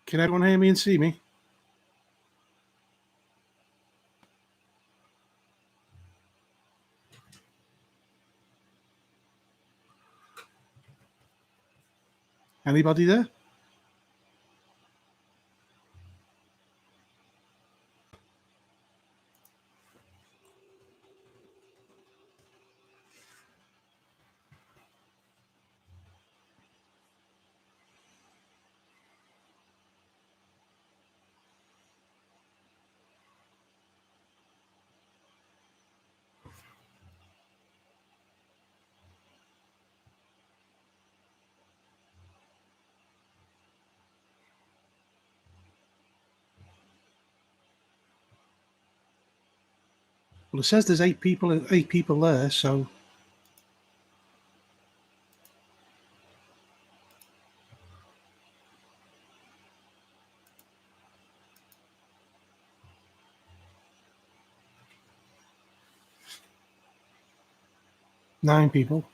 Can everyone hear me and see me? Anybody there? Well, it says there's eight people there, so nine people.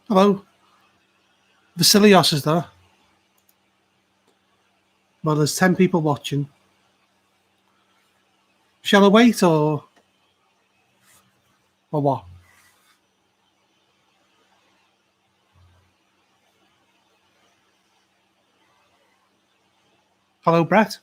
Hello. Vasilios is there. Well, there's 10 people watching. Shall I wait or what? Hello, Brett.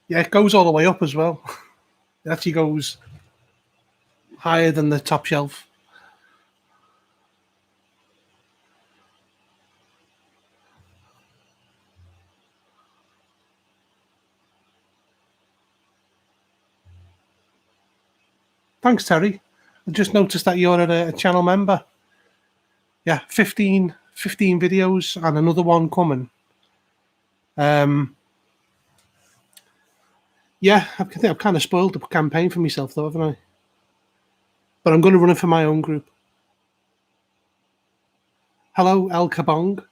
Yeah, it goes all the way up as well. It actually goes higher than the top shelf. Thanks, Terry. I just noticed that you're a channel member. Yeah, 15 videos and another one coming. Yeah, I think I've kind of spoiled the campaign for myself, though, haven't I? But I'm going to run it for my own group. Hello, El Kabong.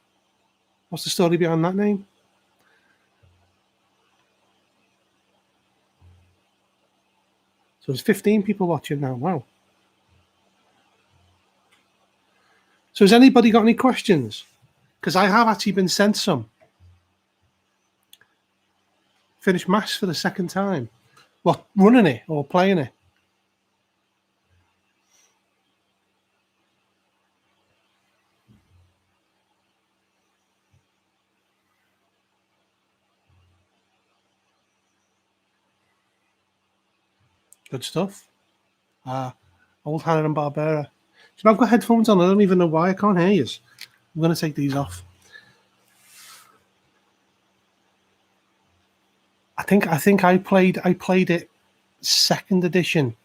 What's the story behind that name? So there's 15 people watching now. Wow. So has anybody got any questions? Because I have actually been sent some. Finished Mass for the second time. What, running it or playing it? Good stuff. Old Hannah and Barbera. So I've got headphones on. I don't even know why I can't hear you. I'm going to take these off. I think I played it second edition,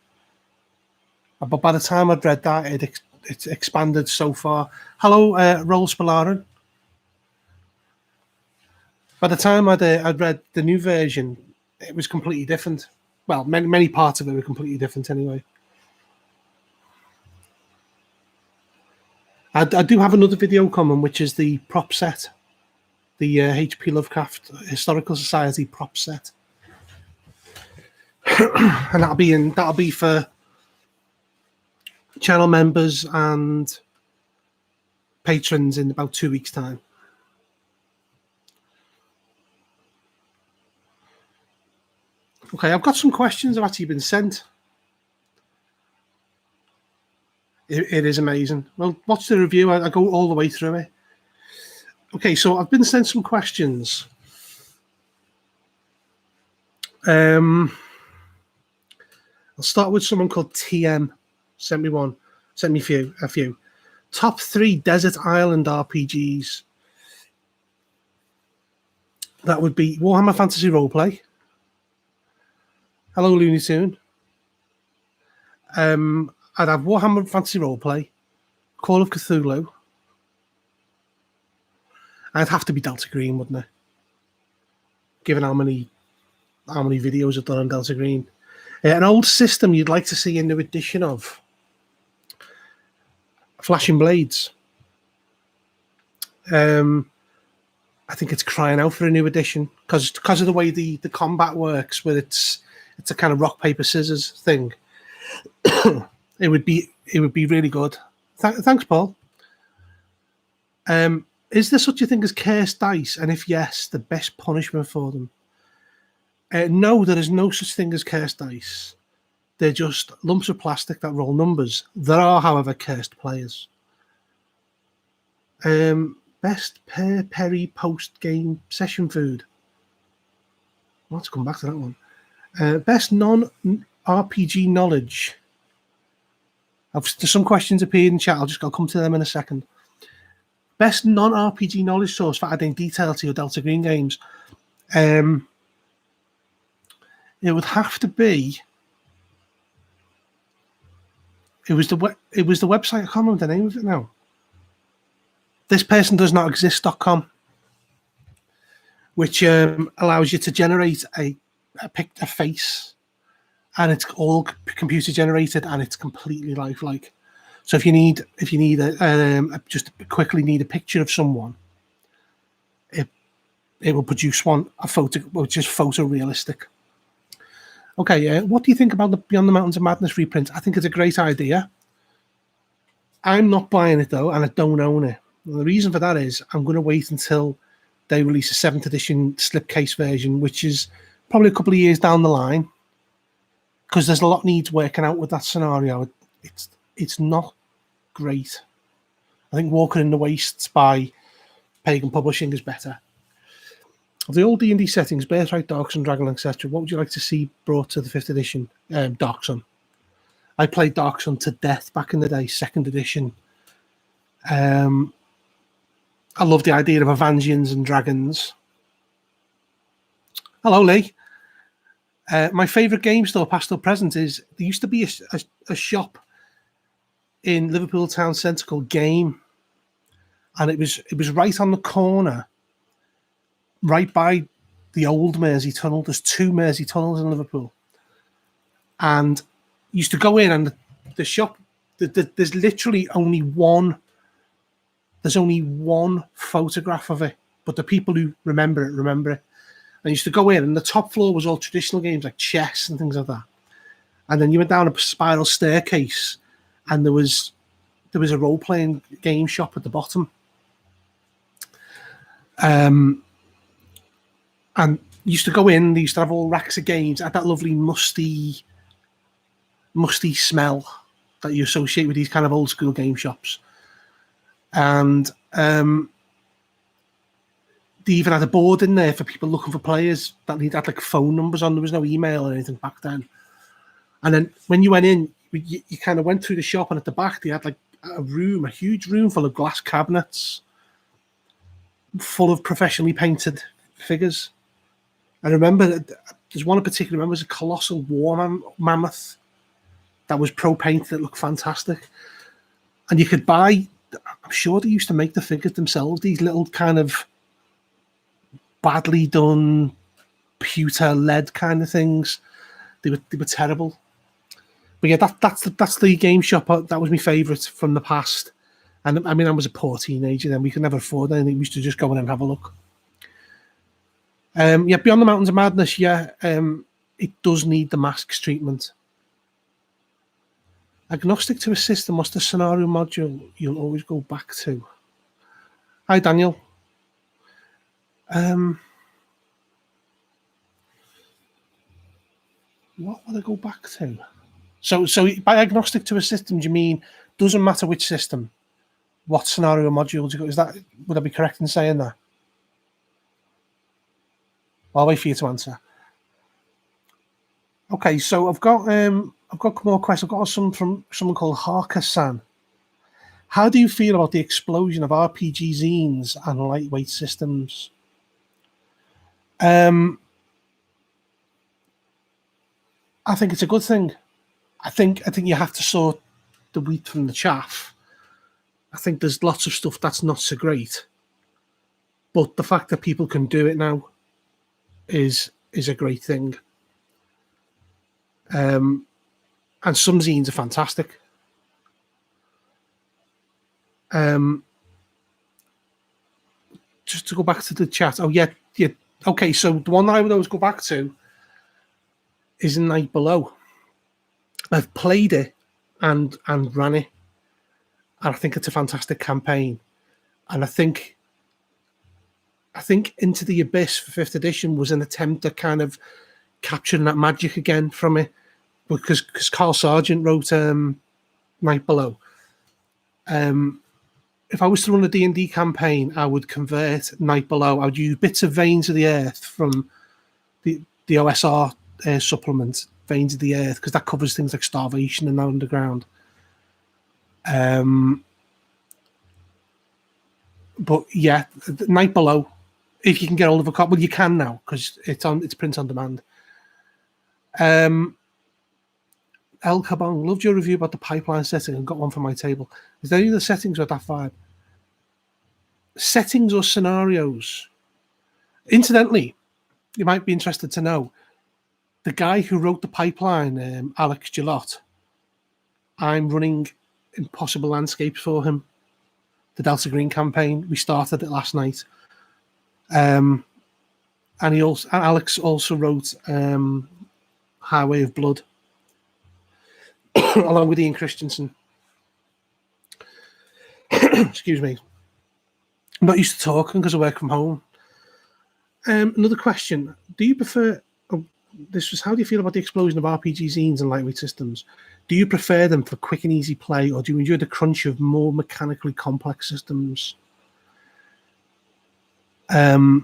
but by the time I'd read that, it's expanded so far. Hello, Roll Spalarin. By the time I'd read the new version, it was completely different. Well, many parts of it were completely different anyway. I do have another video coming, which is the prop set, the H.P. Lovecraft Historical Society prop set, and that'll be for channel members and patrons in about 2 weeks' time. Okay, I've got some questions that have actually been sent. It is amazing. Well, watch the review. I go all the way through it. Okay, so I've been sent some questions. I'll start with someone called TM. Sent me one. Sent me a few. Top 3 desert island RPGs. That would be Warhammer Fantasy Roleplay. Hello, Looney Tune. I'd have Warhammer Fantasy Roleplay, Call of Cthulhu. I'd have to be Delta Green, wouldn't it? Given how many videos I've done on Delta Green. An old system you'd like to see a new edition of. Flashing Blades. I think it's crying out for a new edition because of the way the combat works, where it's a kind of rock paper scissors thing. it would be really good. Thanks, Paul. Is there such a thing as cursed dice? And if yes, the best punishment for them? No, there is no such thing as cursed dice. They're just lumps of plastic that roll numbers. There are, however, cursed players. Best Perry post-game session food. I'll have to come back to that one. Best non-RPG knowledge. There's some questions appeared in chat. I'll come to them in a second. Best non-RPG knowledge source for adding detail to your Delta Green games. It would have to be. It was the website. I can't remember the name of it now. This person does not exist.com, which allows you to generate a face, and it's all computer generated and it's completely lifelike. So if you need just quickly need a picture of someone, it will produce a photo which is photorealistic. Okay, what do you think about the Beyond the Mountains of Madness reprint? I think it's a great idea. I'm not buying it though, and I don't own it. And the reason for that is I'm going to wait until they release a 7th edition slipcase version, which is probably a couple of years down the line, because there's a lot needs working out with that scenario. It's not great. I think Walker in the Wastes by Pagan Publishing is better. Of the old D&D settings, Birthright, Dark Sun, Dragonlance, etc., what would you like to see brought to the 5th edition? Dark Sun. I played Dark Sun to death back in the day, 2nd edition. I love the idea of Evangians and dragons. Hello, Lee. My favourite game store, past or present, is there used to be a shop in Liverpool town centre called Game, and it was right on the corner, right by the old Mersey Tunnel. There's 2 Mersey Tunnels in Liverpool, and you used to go in, and the shop. There's literally only one. There's only one photograph of it, but the people who remember it. And you used to go in, and the top floor was all traditional games like chess and things like that. And then you went down a spiral staircase, and there was a role-playing game shop at the bottom. And you used to go in, they used to have all racks of games, had that lovely musty smell that you associate with these kind of old school game shops. And they even had a board in there for people looking for players that had like phone numbers on. There was no email or anything back then. And then when you went in, you kind of went through the shop, and at the back they had like a huge room full of glass cabinets full of professionally painted figures. I remember there's one in particular. I remember it was a colossal war mammoth that was pro-painted. It looked fantastic. And you could buy, I'm sure they used to make the figures themselves, these little kind of badly done pewter lead kind of things. They were terrible. But yeah, that's the game shop. That was my favourite from the past. And I mean, I was a poor teenager then. We could never afford anything. We used to just go in and have a look. Yeah, Beyond the Mountains of Madness, yeah, it does need the masks treatment. Agnostic to a system, what's the scenario module you'll always go back to? Hi, Daniel. What will I go back to? So by agnostic to a system, do you mean doesn't matter which system, what scenario modules you got? Would I be correct in saying that? I'll wait for you to answer. Okay, so I've got more questions. I've got some from someone called Harker-san. How do you feel about the explosion of RPG zines and lightweight systems? I think it's a good thing. I think you have to sort the wheat from the chaff. I think there's lots of stuff that's not so great, but the fact that people can do it now is a great thing. And some zines are fantastic. Just to go back to the chat. Oh yeah. Okay, so the one I would always go back to is Night Below. I've played it and ran it, and I think it's a fantastic campaign. And I think Into the Abyss for 5th edition was an attempt at kind of capturing that magic again from it, because Carl Sargent wrote Night Below. If I was to run a D&D campaign, I would convert Night Below. I would use bits of Veins of the Earth from the OSR supplement, Veins of the Earth, because that covers things like starvation and underground. But yeah, Night Below, if you can get hold of a copy, well, you can now because it's print on demand. El Kabong, loved your review about the pipeline setting and got one for my table. Is there any other settings with that vibe? Settings or scenarios? Incidentally, you might be interested to know, the guy who wrote the pipeline, Alex Gillot, I'm running Impossible Landscapes for him, the Delta Green campaign. We started it last night. And Alex also wrote Highway of Blood along with Ian Christensen. Excuse me. I'm not used to talking because I work from home. Another question. Do you prefer... how do you feel about the explosion of RPG zines and lightweight systems? Do you prefer them for quick and easy play, or do you enjoy the crunch of more mechanically complex systems? I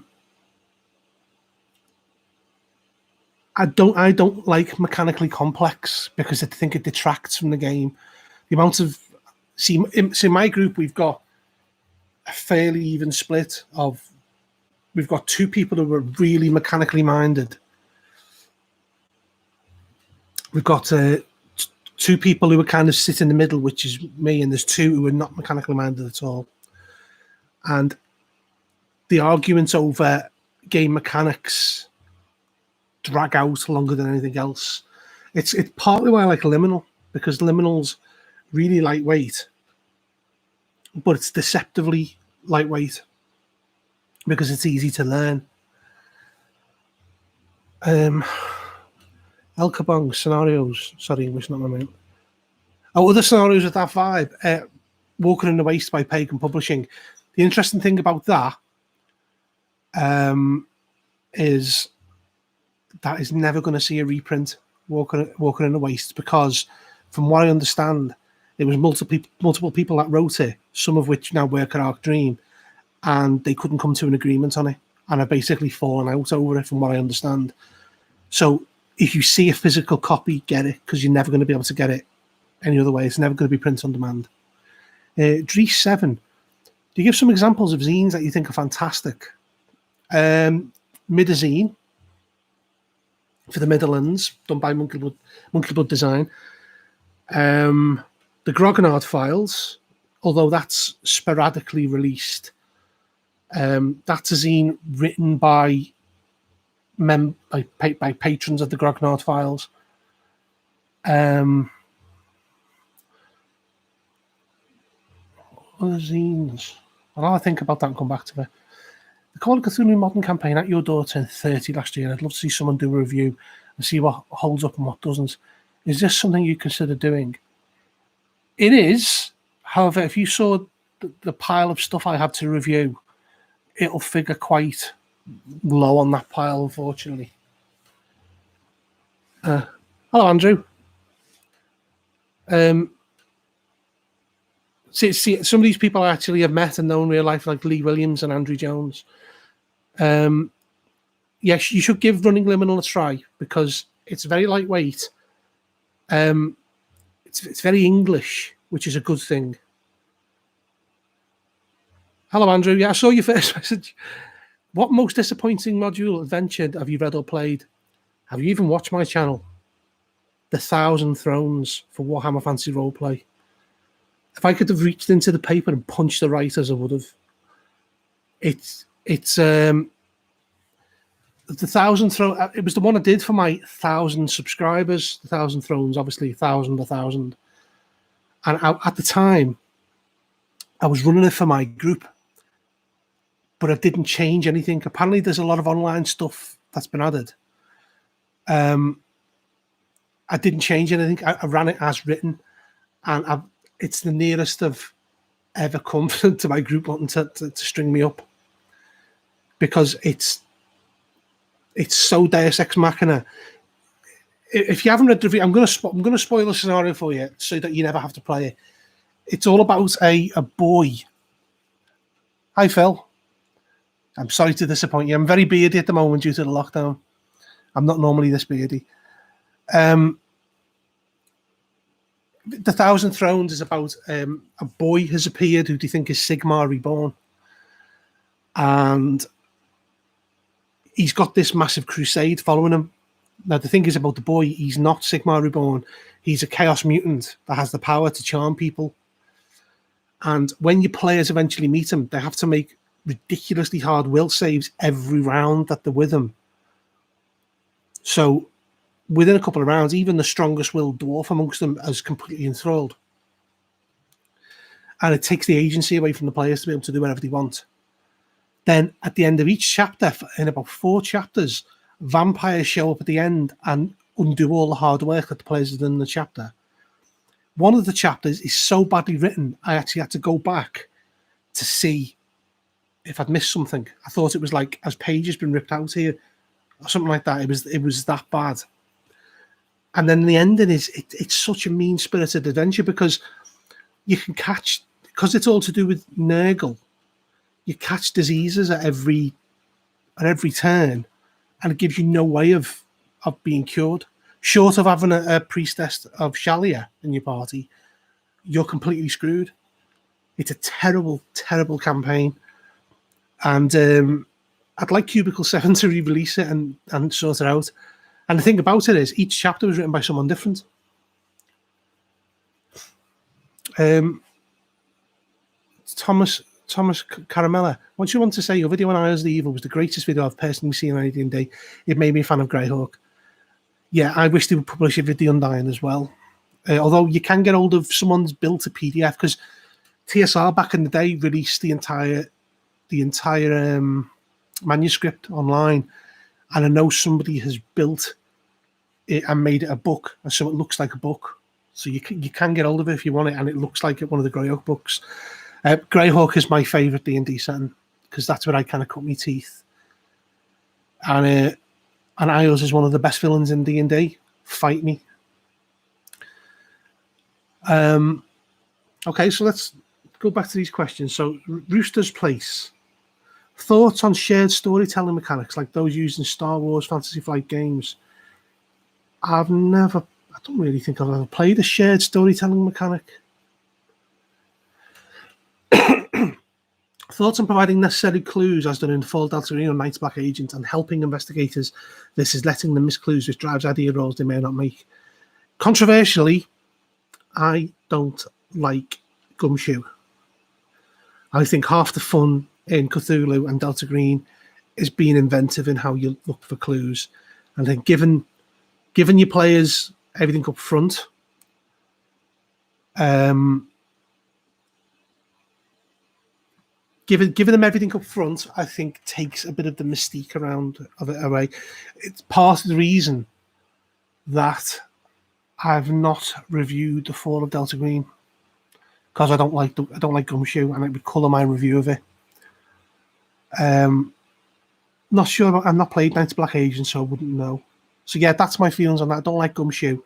don't like mechanically complex because I think it detracts from the game. The amount of... in my group, we've got a fairly even split of... We've got 2 people who are really mechanically minded. We've got 2 people who are kind of sit in the middle, which is me, and there's 2 who are not mechanically minded at all. And the arguments over game mechanics drag out longer than anything else. It's partly why I like Liminal, because Liminal's really lightweight, but it's deceptively lightweight because it's easy to learn. El Kabong, scenarios. Sorry, English, not my name. Oh, other scenarios with that vibe. Walking in the Waste by Pagan Publishing. The interesting thing about that is that is never going to see a reprint, Walking in the Waste, because from what I understand, there was multiple people that wrote it, some of which now work at Arc Dream, and they couldn't come to an agreement on it, and have basically fallen out over it, from what I understand. So if you see a physical copy, get it, because you're never going to be able to get it any other way. It's never going to be print on demand. Dries 7, do you give some examples of zines that you think are fantastic? Midazine for the Midlands, done by Monkey Blood Design. The Grognard Files, although that's sporadically released. That's a zine written by patrons of the Grognard Files. Other zines. I'll have to think about that and come back to it. The Call of Cthulhu Modern campaign at your door turned 30 last year. I'd love to see someone do a review and see what holds up and what doesn't. Is this something you consider doing? It is. However, if you saw the pile of stuff I have to review, it'll figure quite low on that pile, unfortunately. Hello, Andrew. See, some of these people I actually have met and know in real life, like Lee Williams and Andrew Jones. Yes, you should give Running Liminal a try because it's very lightweight. It's very English, which is a good thing. Hello, Andrew. Yeah, I saw your first message. What most disappointing module adventure have you read or played? Have you even watched my channel? The 1,000 Thrones for Warhammer Fantasy Roleplay. If I could have reached into the paper and punched the writers, I would have. It's the 1,000 Thrones. It was the one I did for my 1,000 subscribers. The 1,000 Thrones, obviously 1,000. And at the time, I was running it for my group, but I didn't change anything. Apparently, there's a lot of online stuff that's been added. I didn't change anything. I ran it as written, and it's the nearest I've ever come to my group wanting to string me up, because it's so Deus Ex Machina. If you haven't read the review, I'm going to spoil the scenario for you so that you never have to play it. It's all about a boy. Hi, Phil. I'm sorry to disappoint you. I'm very beardy at the moment due to the lockdown. I'm not normally this beardy. The 1,000 Thrones is about a boy has appeared who they think is Sigmar Reborn. And he's got this massive crusade following him. Now, the thing is about the boy, he's not Sigmar Reborn. He's a chaos mutant that has the power to charm people. And when your players eventually meet him, they have to make ridiculously hard will saves every round that they're with him. So within a couple of rounds, even the strongest willed dwarf amongst them is completely enthralled. And it takes the agency away from the players to be able to do whatever they want. Then at the end of each chapter, in about 4 chapters, vampires show up at the end and undo all the hard work that the players have done in the chapter. One of the chapters is so badly written, I actually had to go back to see if I'd missed something. I thought it was like, has pages been ripped out here? Or something like that. It was that bad. And then the ending is, it's such a mean-spirited adventure because you can catch, because it's all to do with Nurgle, you catch diseases at every turn, and it gives you no way of being cured. Short of having a priestess of Shalia in your party, you're completely screwed. It's a terrible, terrible campaign. And I'd like Cubicle 7 to re-release it and sort it out. And the thing about it is, each chapter was written by someone different. Thomas Caramella, what do you want to say? Your video on Isles of the Evil was the greatest video I've personally seen on AD&D. It made me a fan of Greyhawk. Yeah, I wish they would publish it with the Undying as well. Although you can get hold of someone's built a PDF, because TSR back in the day released the entire manuscript online, and I know somebody has built it and made it a book, so it looks like a book. So you can get hold of it if you want it, and it looks like one of the Greyhawk books. Greyhawk is my favourite D&D setting because that's where I kind of cut my teeth. And Isles is one of the best villains in D&D. Fight me. Okay, so let's go back to these questions. So, Rooster's Place. Thoughts on shared storytelling mechanics like those used in Star Wars Fantasy Flight games? I don't really think I've ever played a shared storytelling mechanic. Thoughts on providing necessary clues as done in Fall Delta Green or Night's Black Agent and helping investigators versus letting them miss clues, which drives idea rolls they may not make. Controversially, I don't like Gumshoe. I think half the fun in Cthulhu and Delta Green is being inventive in how you look for clues. And then giving your players everything up front, Giving them everything up front, I think, takes a bit of the mystique of it away. It's part of the reason that I've not reviewed the Fall of Delta Green, because I don't like Gumshoe, and it would colour my review of it. Not sure. I've not played Night's Black Agent, so I wouldn't know. So yeah, that's my feelings on that. I don't like Gumshoe.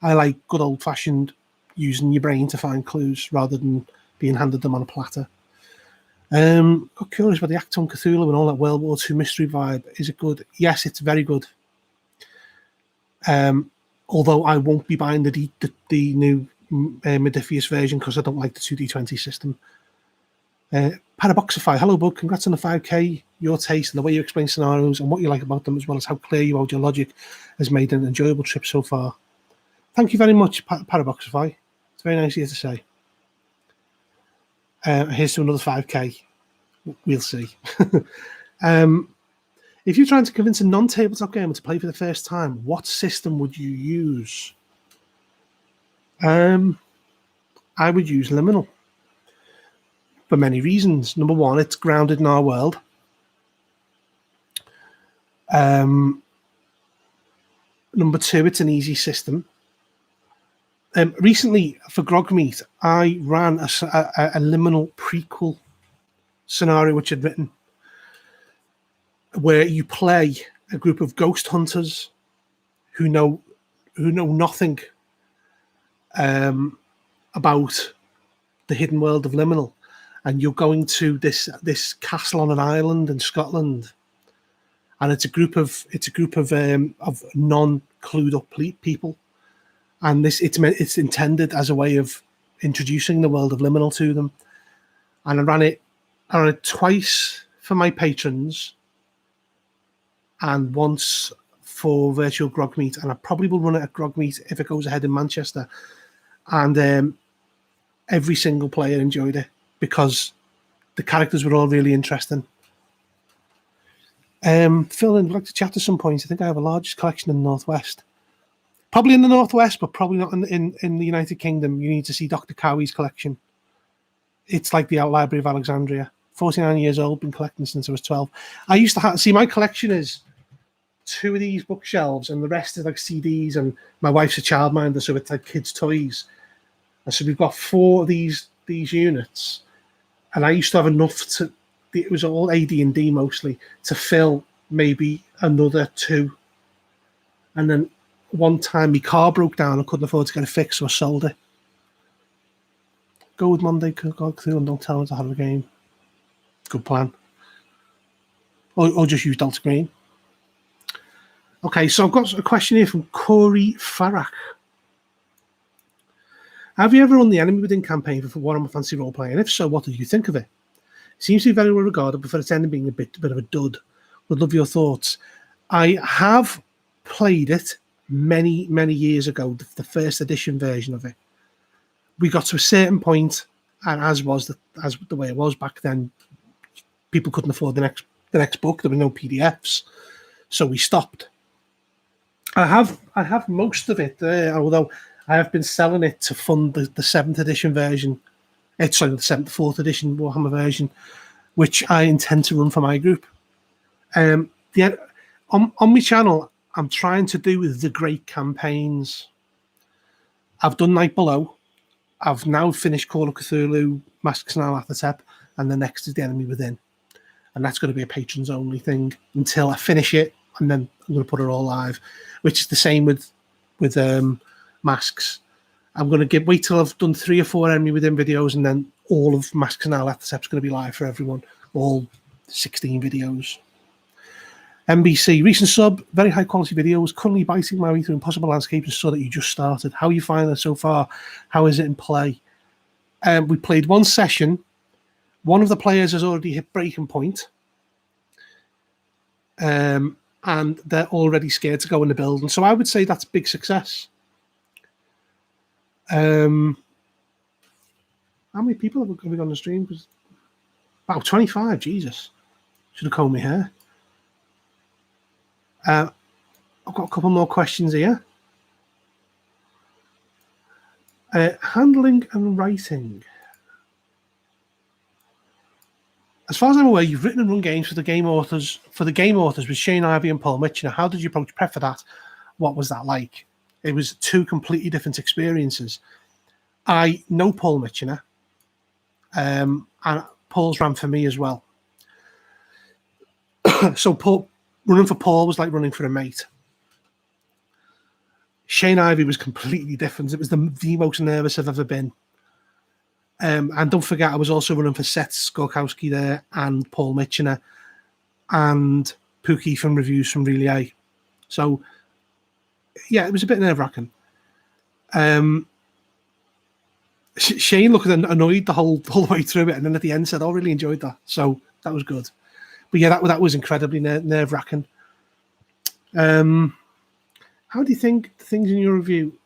I like good old fashioned using your brain to find clues rather than being handed them on a platter. Got curious about the Acton Cthulhu and all that World War II mystery vibe. Is it good? Yes, it's very good. Although I won't be buying the new Modiphius version because I don't like the 2D20 system. Paraboxify, hello bud, congrats on the 5k. Your taste and the way you explain scenarios and what you like about them, as well as how clear you are with your logic, has made an enjoyable trip so far. Thank you very much, Paraboxify. It's very nice of you to say. Here's to another 5k. We'll see. If you're trying to convince a non-tabletop gamer to play for the first time, what system would you use? I would use Liminal for many reasons. Number one, it's grounded in our world. Number two, it's an easy system. Recently, for Grogmeat, I ran a Liminal prequel scenario which I'd written, where you play a group of ghost hunters who know nothing about the hidden world of Liminal, and you're going to this castle on an island in Scotland, and it's a group of non-clued up people, and it's intended as a way of introducing the world of Liminal to them. And I ran it twice for my patrons and once for virtual Grogmeat, and I probably will run it at Grogmeat if it goes ahead in Manchester. And every single player enjoyed it because the characters were all really interesting. Phil, I'd like to chat at some point. I think I have a largest collection in the Northwest. Probably in the Northwest, but probably not in the United Kingdom. You need to see Dr. Cowie's collection. It's like the Out Library of Alexandria. 49 years old, been collecting since I was 12. I used to see my collection is 2 of these bookshelves, and the rest is like CDs, and my wife's a childminder, so it's like kids' toys. And so we've got 4 of these units, and I used to have enough to. It was all AD&D mostly to fill maybe another 2. And then one time my car broke down, I couldn't afford to get it fixed, so I sold it. Go with Monday, go through, and don't tell them to have a game. Good plan. Or just use Delta Green. Okay, so I've got a question here from Corey Farrak. Have you ever run the Enemy Within campaign for Warhammer Fantasy Role Playing? And if so, what did you think of it? It seems to be very well regarded, but for its ending being a bit of a dud. Would love your thoughts. I have played it many, many years ago, the first edition version of it. We got to a certain point, and as the way it was back then, people couldn't afford the next book. There were no PDFs, so we stopped. I have most of it there, although I have been selling it to fund the 7th edition version. The 4th edition Warhammer version, which I intend to run for my group. On my channel, I'm trying to do the great campaigns. I've done Night Below. I've now finished Call of Cthulhu, Masks and Nyarlathotep, and the next is The Enemy Within. And that's going to be a patrons only thing until I finish it, and then I'm going to put it all live, which is the same with Masks. I'm going to wait till I've done 3 or 4 Enemy Within videos, and then all of Masks and Nyarlathotep is going to be live for everyone, all 16 videos. MBC, recent sub, very high quality videos, currently biting my way through Impossible Landscapes and saw that you just started. How are you finding it so far? How is it in play? We played 1 session. One of the players has already hit breaking point. And they're already scared to go in the building. So I would say that's a big success. How many people have we got on the stream? About 25, Jesus. Should have combed my hair. I've got a couple more questions here. Handling and writing. As far as I'm aware, you've written and run games for the game authors with Shane Ivey and Paul Mitchener. How did you approach prep for that? What was that like? It was 2 completely different experiences. I know Paul Mitchener, and Paul's ran for me as well. So running for Paul was like running for a mate. Shane Ivey was completely different. It was the most nervous I've ever been. And don't forget, I was also running for Seth Skorkowski there, and Paul Mitchener, and Pookie from Reviews from Really A. So, yeah, it was a bit nerve-wracking. Shane looked annoyed the whole way through it, and then at the end said, "I really enjoyed that." So that was good. But yeah, that was incredibly nerve-wracking. How do you think things in your review,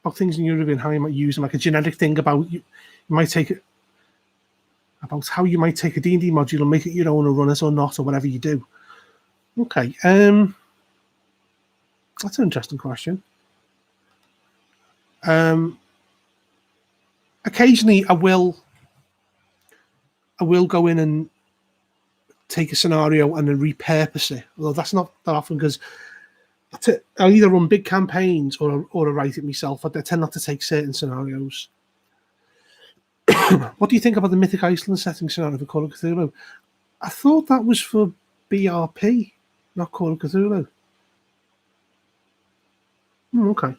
and how you might use them, like a generic thing about you might take it, about how you might take a D&D module and make it your own or run it or not, or whatever you do? Okay, that's an interesting question. Occasionally, I will go in and take a scenario and then repurpose it. Although that's not that often, because I'll either run big campaigns or I write it myself. I tend not to take certain scenarios. What do you think about the Mythic Iceland setting scenario for Call of Cthulhu? I thought that was for BRP, not Call of Cthulhu. Okay.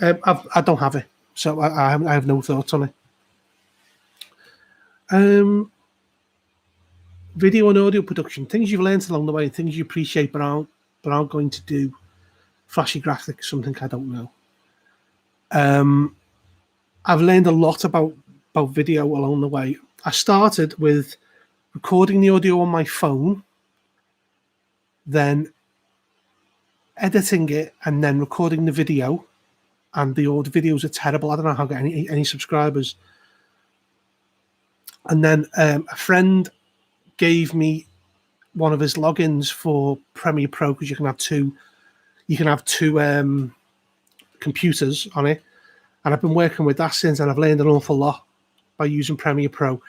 I don't have it, so I have no thoughts on it. Video and audio production, things you've learned along the way, things you appreciate but aren't going to do. Flashy graphics, something I don't know. I've learned a lot about video along the way. I started with recording the audio on my phone, then editing it, and then recording the video. And the old videos are terrible. I don't know how to get any subscribers. And then a friend gave me one of his logins for Premiere Pro, because you can have two computers on it. And I've been working with that since, and I've learned an awful lot by using Premiere Pro.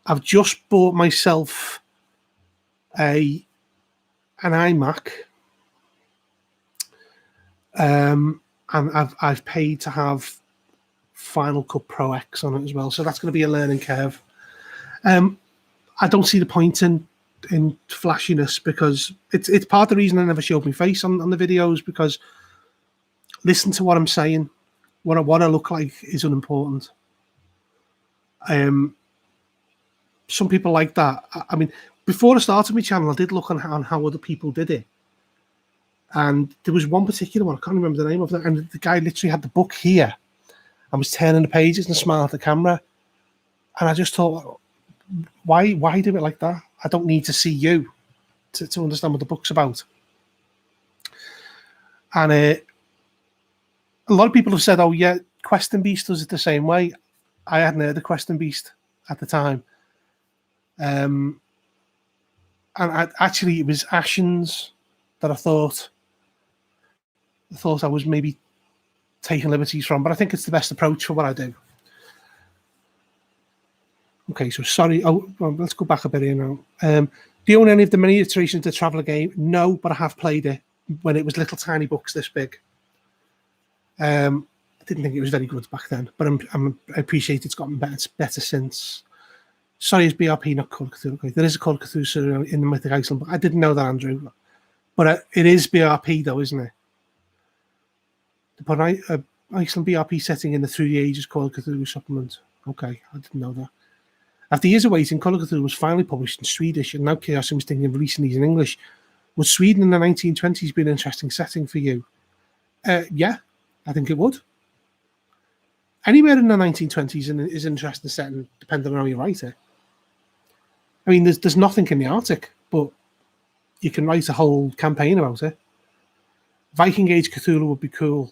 I've just bought myself an iMac, and I've paid to have Final Cut Pro X on it as well. So that's going to be a learning curve. I don't see the point in flashiness, because it's part of the reason I never showed my face on the videos, because listen to what I'm saying. What I look like is unimportant. Some people like that. I mean, before I started my channel, I did look on how other people did it. And there was one particular one, I can't remember the name of it, and the guy literally had the book here and was turning the pages and smiling at the camera. And I just thought, why do it like that? I don't need to see you to understand what the book's about. And a lot of people have said, oh yeah, Quest and Beast does it the same way. I hadn't heard of Quest and Beast at the time. And actually it was Ashen's that I thought I was maybe taking liberties from, but I think it's the best approach for what I do. Okay, so sorry. Oh, well, let's go back a bit here now. Do you own any of the many iterations of the Traveller game? No, but I have played it when it was little tiny books this big. I didn't think it was very good back then, but I appreciate it's gotten better since. Sorry, it's BRP, not Call of Cthulhu. Okay, there is a Call of Cthulhu in the Mythic Iceland, but I didn't know that, Andrew. But it is BRP though, isn't it? To put an Iceland BRP setting in the Through the Ages Call of Cthulhu supplement. Okay, I didn't know that. After years of waiting, Call of Cthulhu was finally published in Swedish, and now Chaosium was thinking of releasing these in English. Would Sweden in the 1920s be an interesting setting for you? Yeah, I think it would. Anywhere in the 1920s is an interesting setting, depending on how you write it. I mean, there's nothing in the Arctic, but you can write a whole campaign about it. Viking Age Cthulhu would be cool.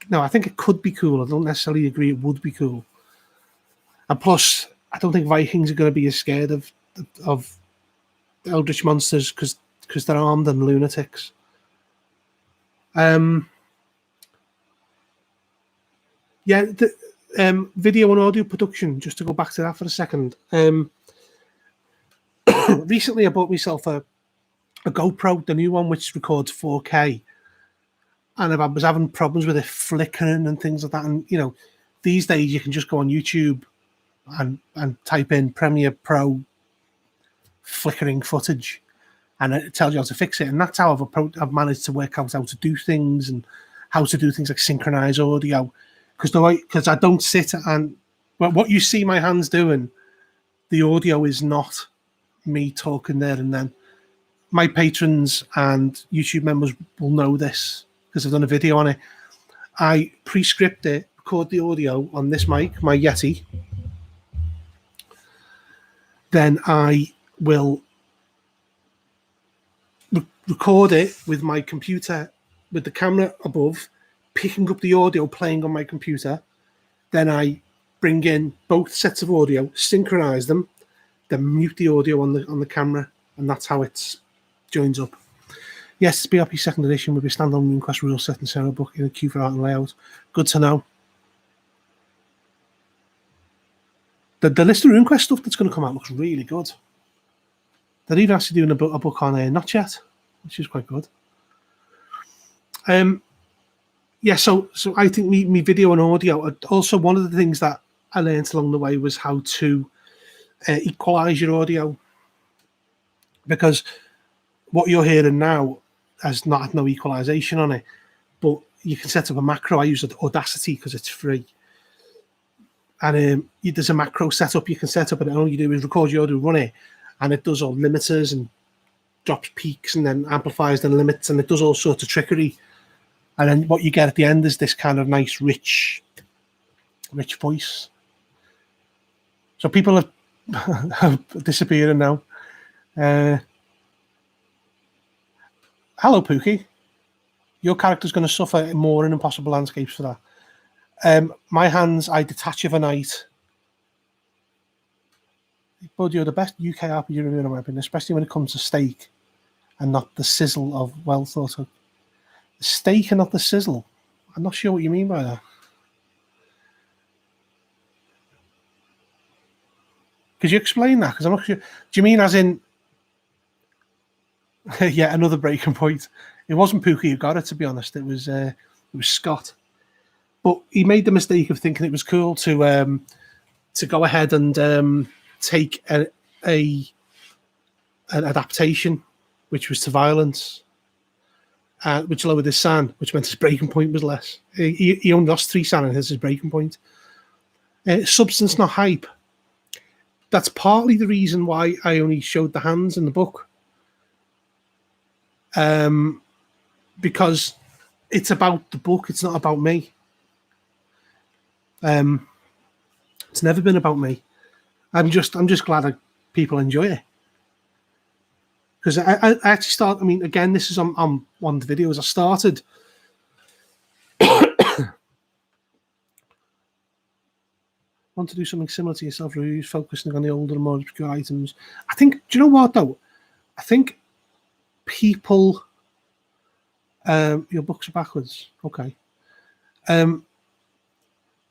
No, I think it could be cool. I don't necessarily agree it would be cool. And plus, I don't think Vikings are going to be as scared of eldritch monsters because they're armed and lunatics. Yeah, video and audio production, just to go back to that for a second. Recently, I bought myself a GoPro, the new one, which records 4K. And I was having problems with it flickering and things like that. And, you know, these days you can just go on YouTube and type in Premiere Pro flickering footage, and it tells you how to fix it. And that's how I've managed to work out how to do things and how to do things like synchronize audio, because I don't sit and what you see my hands doing, the audio is not me talking there and then. My patrons and YouTube members will know this because I've done a video on it. I pre-script it, record the audio on this mic, my Yeti. Then I will record it with my computer, with the camera above, picking up the audio playing on my computer. Then I bring in both sets of audio, synchronize them, then mute the audio on the camera, and that's how it joins up. Yes, it's BRP 2nd edition with a standalone RuneQuest rule set and Sarah book in a queue for art and layout. Good to know. The list of RuneQuest stuff that's going to come out looks really good. They're even actually doing a book on Not Yet, which is quite good. Yeah, so I think me video and audio. Also, one of the things that I learned along the way was how to equalize your audio, because what you're hearing now has not no equalization on it, but you can set up a macro. I use Audacity because it's free, and there's a macro setup you can set up, and all you do is record your audio, run it, and it does all limiters and drops peaks and then amplifies and limits, and it does all sorts of trickery. And then what you get at the end is this kind of nice, rich voice. So people are disappearing now. Hello, Pookie. Your character's going to suffer more in Impossible Landscapes for that. My hands, I detach overnight. But you're the best UK RPG reviewer, in my opinion, especially when it comes to steak and not the sizzle of well thought of. The steak and not the sizzle. I'm not sure what you mean by that. Could you explain that? Because I'm not sure. Do you mean as in yeah, another breaking point? It wasn't Pookie who got it, to be honest. It was Scott. But he made the mistake of thinking it was cool to go ahead and take an adaptation, which was to violence, which lowered his SAN, which meant his breaking point was less. He only lost 3 SAN and his breaking point. Substance, not hype. That's partly the reason why I only showed the hands in the book. Because it's about the book, it's not about me. It's never been about me. I'm just glad that people enjoy it. Because I actually start. I mean, again, this is on one of the videos. I started. Want to do something similar to yourself, reviews, focusing on the older and more obscure items. I think. Do you know what though? I think people. Your books are backwards. Okay.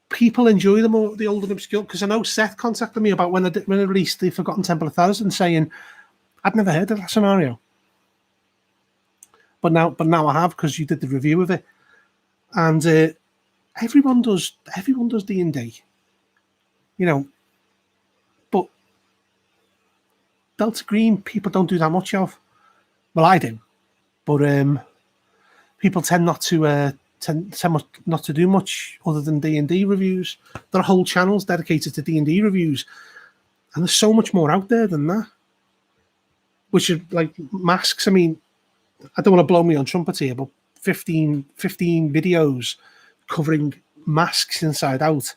People enjoy the older and obscure, because I know Seth contacted me about when I released the Forgotten Temple of Thousands, saying I'd never heard of that scenario, but now I have, because you did the review of it, and everyone does D&D, you know, but Delta Green people don't do that much of. Well, I do, but people tend not to do much other than D&D reviews. There are whole channels dedicated to D&D reviews, and there's so much more out there than that. Which is like masks. I mean, I don't want to blow me on trumpet here, but 15 videos covering masks inside out.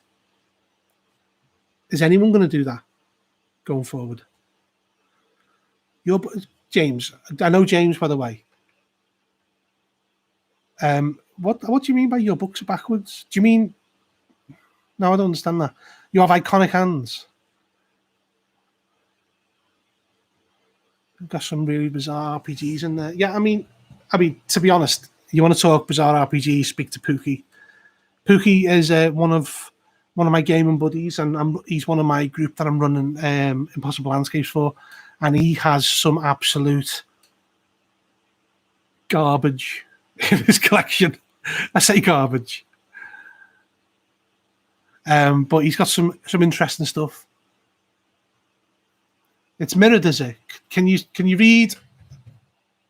Is anyone going to do that going forward? James. I know James, by the way. What do you mean by your books are backwards? Do you mean? No, I don't understand that. You have iconic hands. Got some really bizarre RPGs in there. Yeah, I mean, to be honest, you want to talk bizarre RPGs, speak to Pookie. Pookie is one of my gaming buddies, and he's one of my group that I'm running Impossible Landscapes for, and he has some absolute garbage in his collection. I say garbage, but he's got some interesting stuff. It's mirrored, is it? Can you read?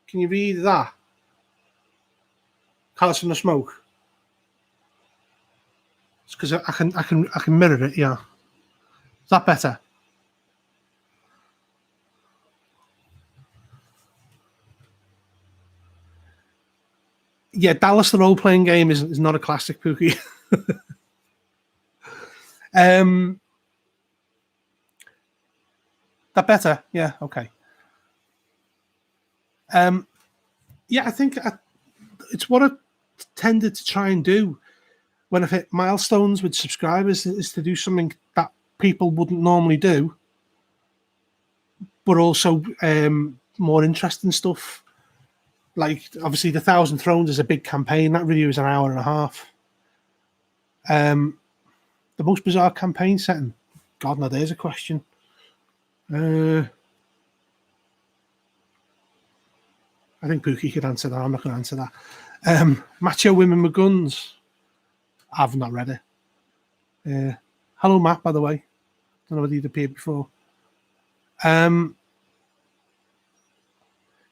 Can you read that? Colours from the Smoke. because I can mirror it. Yeah, is that better? Yeah, Dallas the role playing game is not a classic, Pookie. That better? Yeah, okay. Yeah, I think it's what I tended to try and do when I've hit milestones with subscribers, is to do something that people wouldn't normally do, but also more interesting stuff. Like, obviously, the Thousand Thrones is a big campaign. That review is an hour and a half. The most bizarre campaign setting? God, now there's a question. I think Pookie could answer that. I'm not going to answer that. Macho Women with Guns. I've not read it. Hello, Matt, by the way. Don't know whether you'd appeared before.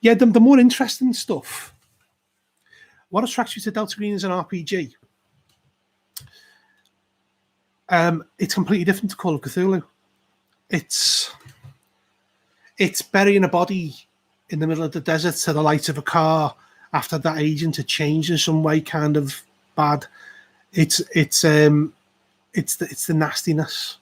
Yeah, the more interesting stuff. What attracts you to Delta Green as an RPG? It's completely different to Call of Cthulhu. It's burying a body in the middle of the desert to the light of a car after that agent had changed in some way, kind of bad. It's the nastiness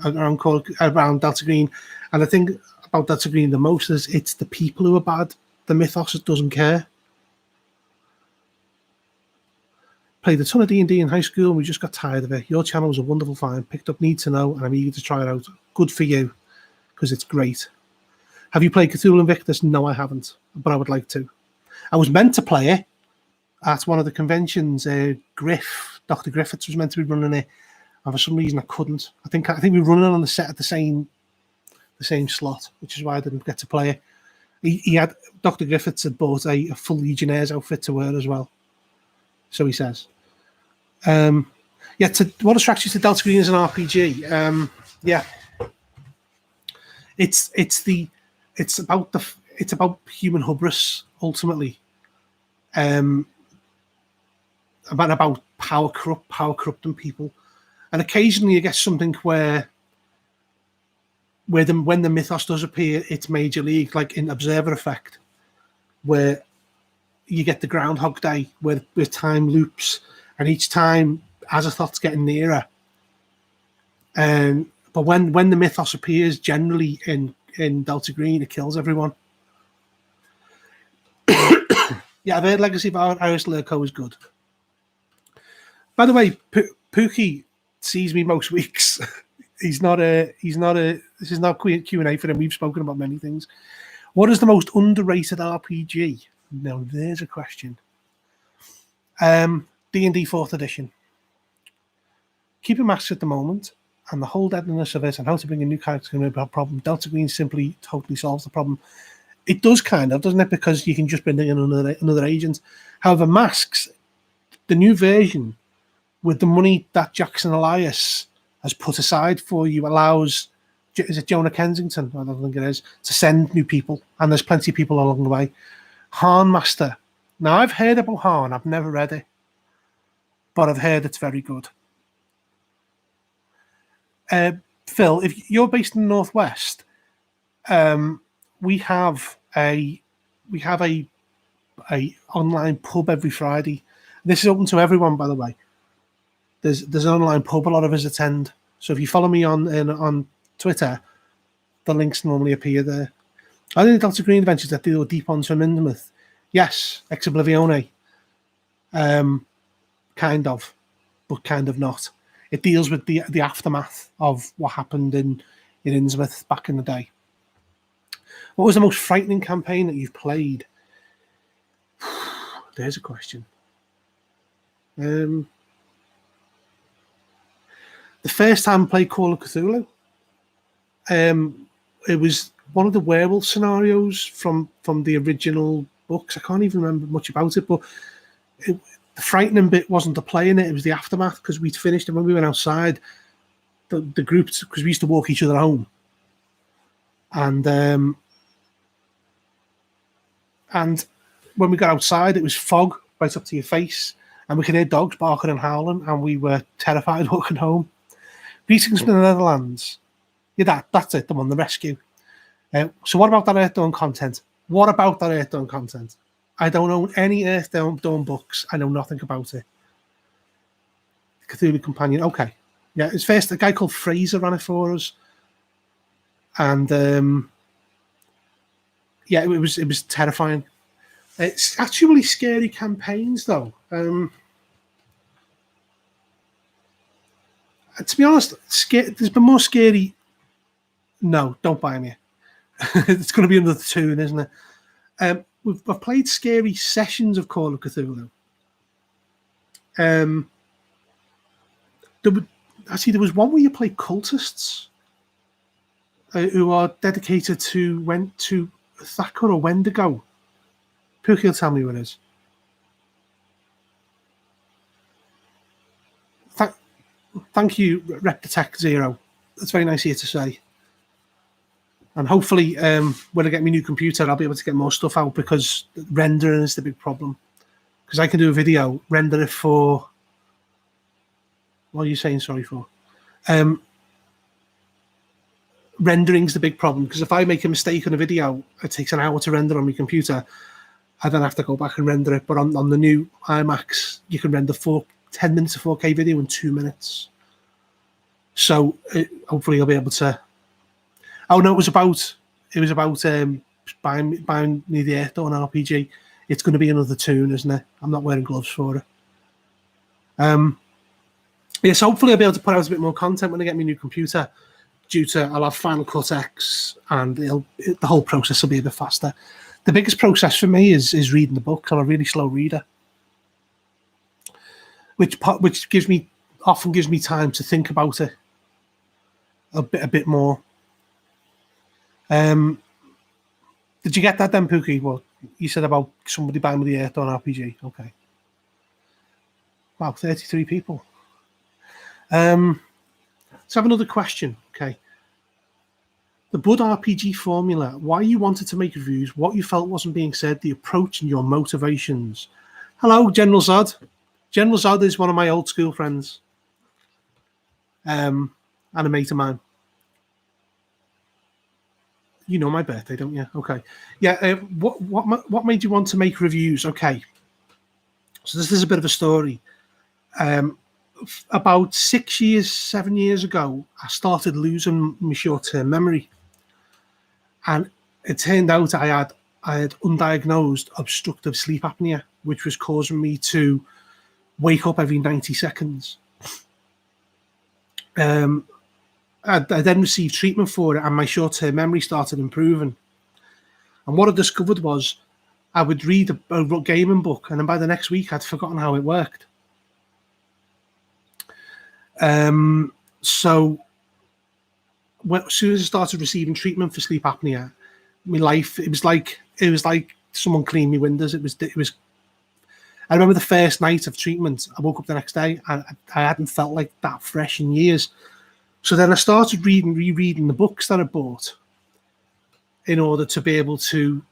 around Delta Green, and I think about Delta Green the most is it's the people who are bad. The mythos doesn't care. Played a ton of D&D in high school and we just got tired of it. Your channel was a wonderful find. Picked up Need to Know and I'm eager to try it out. Good for you, because it's great. Have you played Cthulhu Invictus? No, I haven't, but I would like to. I was meant to play it at one of the conventions. Dr. Griffiths was meant to be running it, and for some reason I couldn't. I think we were running on the set at the same slot, which is why I didn't get to play it. He had Dr. Griffiths had bought a full Legionnaires outfit to wear as well. So he says. What attracts you to Delta Green as an RPG? It's about human hubris ultimately. About power corrupting people, and occasionally you get something where when the mythos does appear, it's Major League, like in Observer Effect, where you get the Groundhog Day, where time loops, and each time Azathoth's getting nearer. But when the mythos appears, generally in Delta Green, it kills everyone. Yeah, I've heard Legacy of Iris Lurko is good. By the way, Pookie sees me most weeks. This is not Q&A for him. We've spoken about many things. What is the most underrated RPG? Now, there's a question. D&D 4th edition. Keeping masks at the moment, and the whole deadliness of it, and how to bring a new character can be a problem. Delta Green simply totally solves the problem. It does kind of, doesn't it? Because you can just bring in another agent. However, masks, the new version, with the money that Jackson Elias has put aside for you, allows, is it Jonah Kensington? I don't think it is, to send new people, and there's plenty of people along the way. Harn Master. Now, I've heard about Harn. I've never read it, but I've heard it's very good. Phil, if you're based in the Northwest, we have a online pub every Friday. This is open to everyone, by the way. There's an online pub a lot of us attend. So if you follow me on Twitter, the links normally appear there. I think the Delta Green adventures that deal deep on some Innsmouth. Yes, Ex Oblivione. Kind of, but kind of not. It deals with the aftermath of what happened in Innsmouth back in the day. What was the most frightening campaign that you've played? There's a question. The first time I played Call of Cthulhu, it was one of the werewolf scenarios from the original books. I can't even remember much about it, but the frightening bit wasn't the playing it was the aftermath, because we'd finished, and when we went outside, the groups, because we used to walk each other home, and when we got outside, it was fog right up to your face, and we could hear dogs barking and howling, and we were terrified walking home. Greetings from the Netherlands. Yeah, that's it, the one, the rescue. So what about that Earthdawn content? What about that Earthdawn content? I don't own any Earthdawn books. I know nothing about it. Cthulhu Companion. Okay. Yeah, it's first a guy called Fraser ran it for us. And yeah, it was terrifying. It's actually scary campaigns though. To be honest, there's been more scary. No, don't buy me. It's going to be another tune, isn't it? I've played scary sessions of Call of Cthulhu. There was one where you play cultists who are dedicated to Thacker or Wendigo. Pookie will tell me what it is. Thank you, Reptitech Zero. That's very nice of you to say. And hopefully, when I get my new computer, I'll be able to get more stuff out, because rendering is the big problem. Because I can do a video, render it for... What are you saying sorry for? Rendering's the big problem, because if I make a mistake on a video, it takes an hour to render on my computer. I then have to go back and render it. But on the new iMacs, you can render 10 minutes of 4K video in 2 minutes. So hopefully I'll be able to... Oh no, it was about buying me the Earthdawn RPG. It's going to be another tune, isn't it? I'm not wearing gloves for it. Yes, hopefully I'll be able to put out a bit more content when I get my new computer. Due to I'll have Final Cut X, and the whole process will be a bit faster. The biggest process for me is reading the book. I'm a really slow reader, which often gives me time to think about it a bit more. Did you get that then, Pookie? Well, you said about somebody buying me the Earthdawn RPG. Okay. Wow, 33 people. Let's have another question. Okay. The Bud RPG formula, why you wanted to make reviews, what you felt wasn't being said, the approach and your motivations. Hello, General Zod. General Zod is one of my old school friends. And a mate of mine. You know my birthday, don't you? Okay. Yeah. What made you want to make reviews? Okay. So this is a bit of a story. About 7 years ago, I started losing my short-term memory, and it turned out I had undiagnosed obstructive sleep apnea, which was causing me to wake up every 90 seconds. I then received treatment for it, and my short-term memory started improving. And what I discovered was I would read a gaming book, and then by the next week, I'd forgotten how it worked. So as soon as I started receiving treatment for sleep apnea, my life, it was like someone cleaned my windows. It was. I remember the first night of treatment, I woke up the next day, and I hadn't felt like that fresh in years. So then I started rereading the books that I bought in order to be able to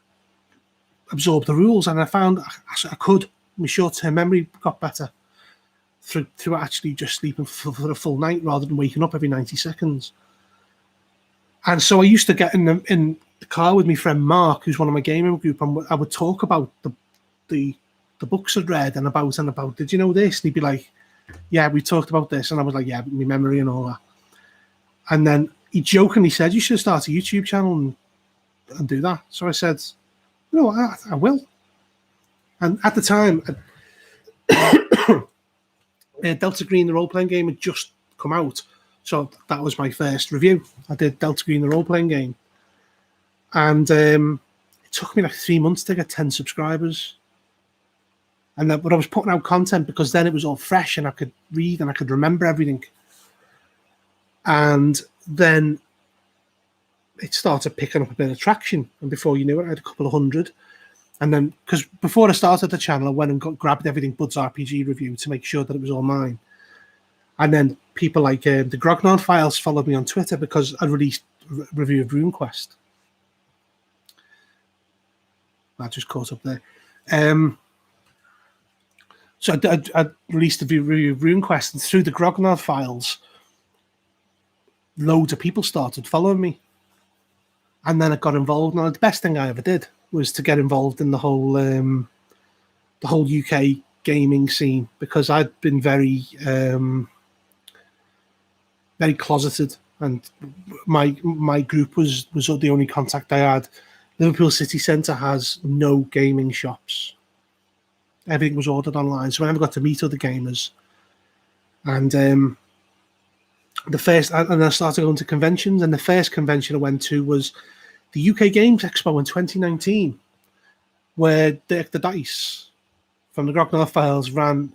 absorb the rules. And I found I could. My short-term memory got better through actually just sleeping for a full night rather than waking up every 90 seconds. And so I used to get in the car with my friend Mark, who's one of my gaming group, and I would talk about the books I'd read and about, did you know this? And he'd be like, yeah, we talked about this. And I was like, yeah, my memory and all that. And then he jokingly said, you should start a YouTube channel and do that. So I said, no, I will. And at the time, Delta Green, the role-playing game, had just come out. So that was my first review. I did Delta Green, the role-playing game. And it took me like 3 months to get 10 subscribers. But I was putting out content because then it was all fresh and I could read and I could remember everything. And then it started picking up a bit of traction. And before you knew it, I had a couple of hundred. And then, because before I started the channel, I went and grabbed everything Bud's RPG review to make sure that it was all mine. And then people like the Grognon Files followed me on Twitter because I released a review of RuneQuest. I just caught up there. So I released a review of RuneQuest, and through the Grognard files, loads of people started following me. And then I got involved. Now, the best thing I ever did was to get involved in the whole UK gaming scene, because I'd been very closeted, and my group was the only contact I had. Liverpool City Centre has no gaming shops. Everything was ordered online, so I never got to meet other gamers. And I started going to conventions, and the first convention I went to was the UK Games Expo in 2019, where Dirk the Dice from the Grognard Files ran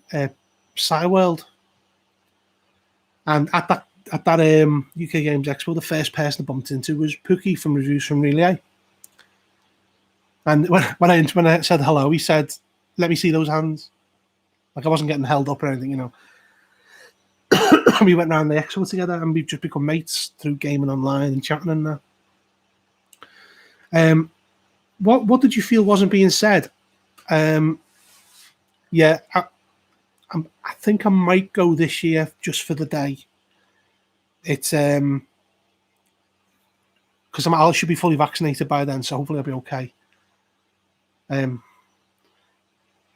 SciWorld. And at that UK Games Expo, the first person I bumped into was Pookie from Reviews from Relay. And when I said hello, he said, "Let me see those hands." Like, I wasn't getting held up or anything, you know. We went around the expo together, and we've just become mates through gaming online and chatting and that. What did you feel wasn't being said? Yeah, I think I might go this year just for the day. It's because I should be fully vaccinated by then, so hopefully I'll be okay.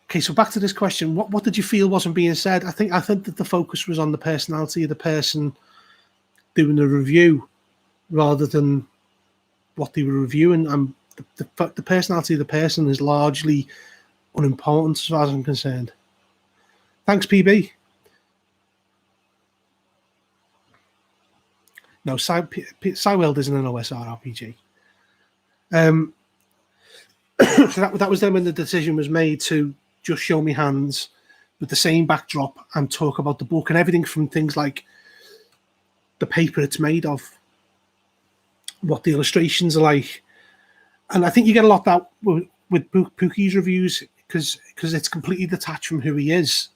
Okay, so back to this question: what did you feel wasn't being said? I think that the focus was on the personality of the person doing the review, rather than what they were reviewing. And the personality of the person is largely unimportant as far as I'm concerned. Thanks, PB. No, SciWorld isn't an OSR RPG. So that was then when the decision was made to just show me hands with the same backdrop and talk about the book and everything, from things like the paper it's made of, what the illustrations are like. And I think you get a lot of that with Pookie's reviews, because it's completely detached from who he is.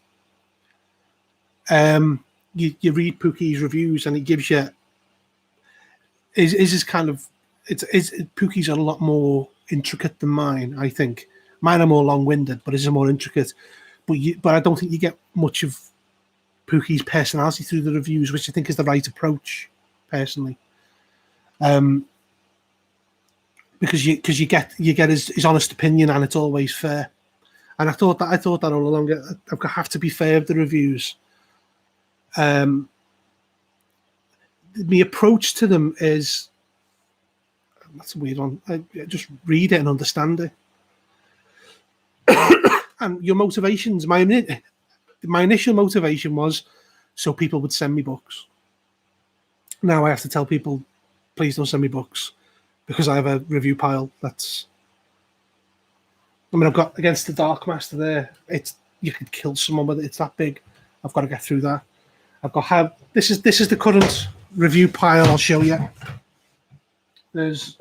You read Pookie's reviews, and it gives you is kind of Pookie's are a lot more intricate than mine. I think mine are more long-winded, but his are more intricate. But I don't think you get much of Pookie's personality through the reviews, which I think is the right approach, personally. Because you get his honest opinion, and it's always fair. And I thought that all along. I have to be fair with the reviews. My approach to them is, that's a weird one. I just read it and understand it. And your motivations, my initial motivation was so people would send me books. Now I have to tell people, please don't send me books, because I have a review pile that's... I've got Against the Dark Master there. You could kill someone with it. It's that big. I've got to get through that. This is the current review pile. I'll show you. There's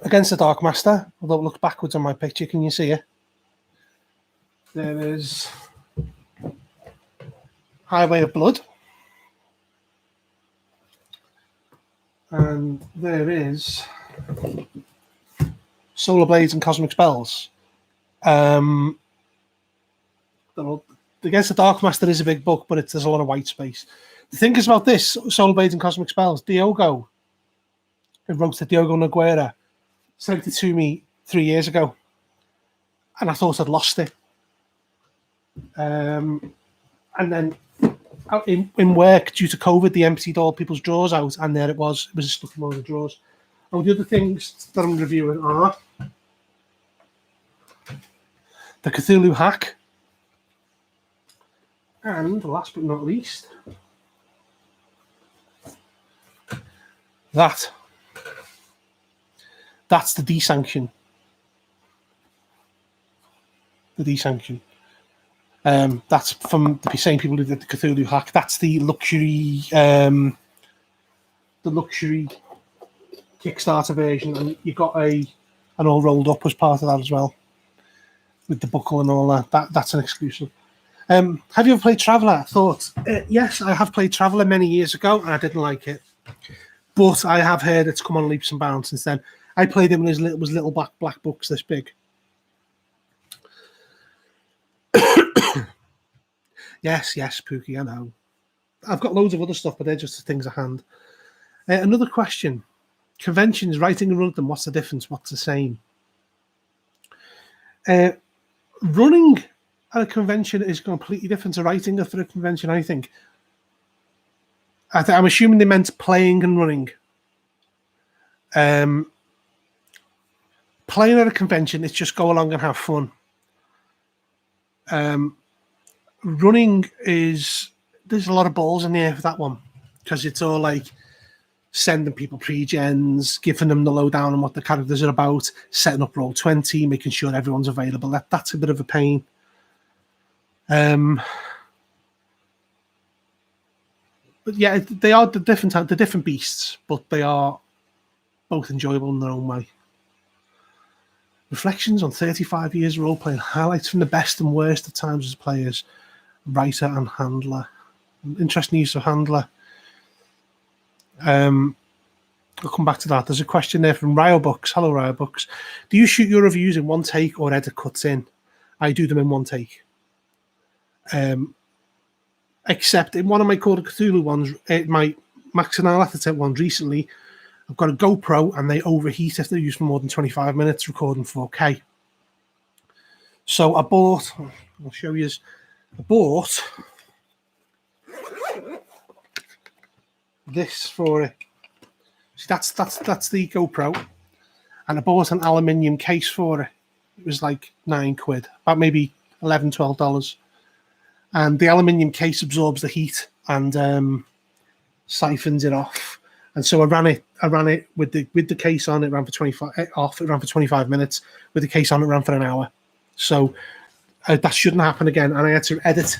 Against the Dark Master. Although it looks backwards on my picture, can you see it? There is Highway of Blood. And there is Solar Blades and Cosmic Spells. Against the Dark Master is a big book, but there's a lot of white space. The thing is about this, Solar Blades and Cosmic Spells, Diogo, who wrote it, Diogo Nogueira, sent it to me 3 years ago, and I thought I'd lost it. And then in work, due to COVID, they emptied all people's drawers out, and there it was. It was stuck in one of the drawers. Oh, the other things that I'm reviewing are the Cthulhu Hack, and last but not least, that's the Desanction. The Desanction. That's from the same people who did the Cthulhu Hack. That's the luxury Kickstarter version, and you got an all rolled up as part of that as well, with the buckle and all that. That's an exclusive. Have you ever played Traveller? I thought, yes, I have played Traveller many years ago, and I didn't like it. But I have heard it's come on leaps and bounds since then. I played it when it was little black books this big. Yes, Pookie, I know. I've got loads of other stuff, but they're just the things at hand. Another question. Conventions, writing and running them, what's the difference? What's the same? Running at a convention is completely different to writing for a convention, I think. I'm assuming they meant playing and running. Playing at a convention, it's just go along and have fun. Running there's a lot of balls in the air for that one, because it's all like sending people pre-gens, giving them the lowdown on what the characters are about, setting up Roll20, making sure everyone's available. That's a bit of a pain. But yeah, they are the different beasts, but they are both enjoyable in their own way. Reflections on 35 years role-playing, highlights from the best and worst of times as players, writer and handler. Interesting use of handler. I'll come back to that. There's a question there from Ryobooks. Hello, Ryobooks. Do you shoot your reviews in one take or edit cuts in? I do them in one take. Except in one of my Call of Cthulhu ones, my Max and Alathatet ones recently, I've got a GoPro and they overheat if they're used for more than 25 minutes recording 4K. So I bought, I'll show you, I bought this for it. See, that's the GoPro, and I bought an aluminium case for it. It was like £9, about maybe $11-12, and the aluminium case absorbs the heat and siphons it off. And so I ran it with the case on. It ran for 25 minutes. With the case on, it ran for an hour. So that shouldn't happen again. And I had to edit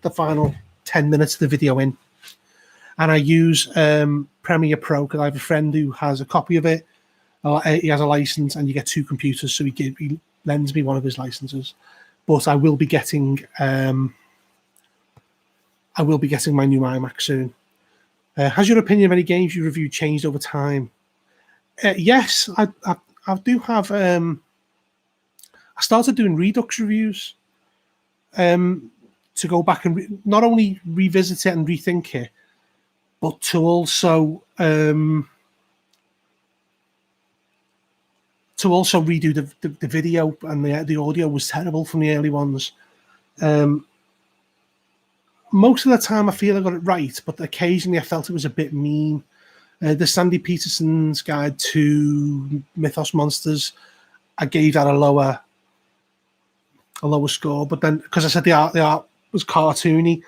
the final 10 minutes of the video in. And I use Premiere Pro because I have a friend who has a copy of it. He has a license, and you get 2 computers, so he lends me one of his licenses. But I will be getting my new iMac soon. Has your opinion of any games you reviewed changed over time? Yes, I do have. I started doing Redux reviews to go back and not only revisit it and rethink it, but to also redo the video, and the audio was terrible from the early ones. Most of the time I feel I got it right, but occasionally I felt it was a bit mean. The Sandy Peterson's Guide to Mythos Monsters, I gave that a lower score, but then because I said the art was cartoony,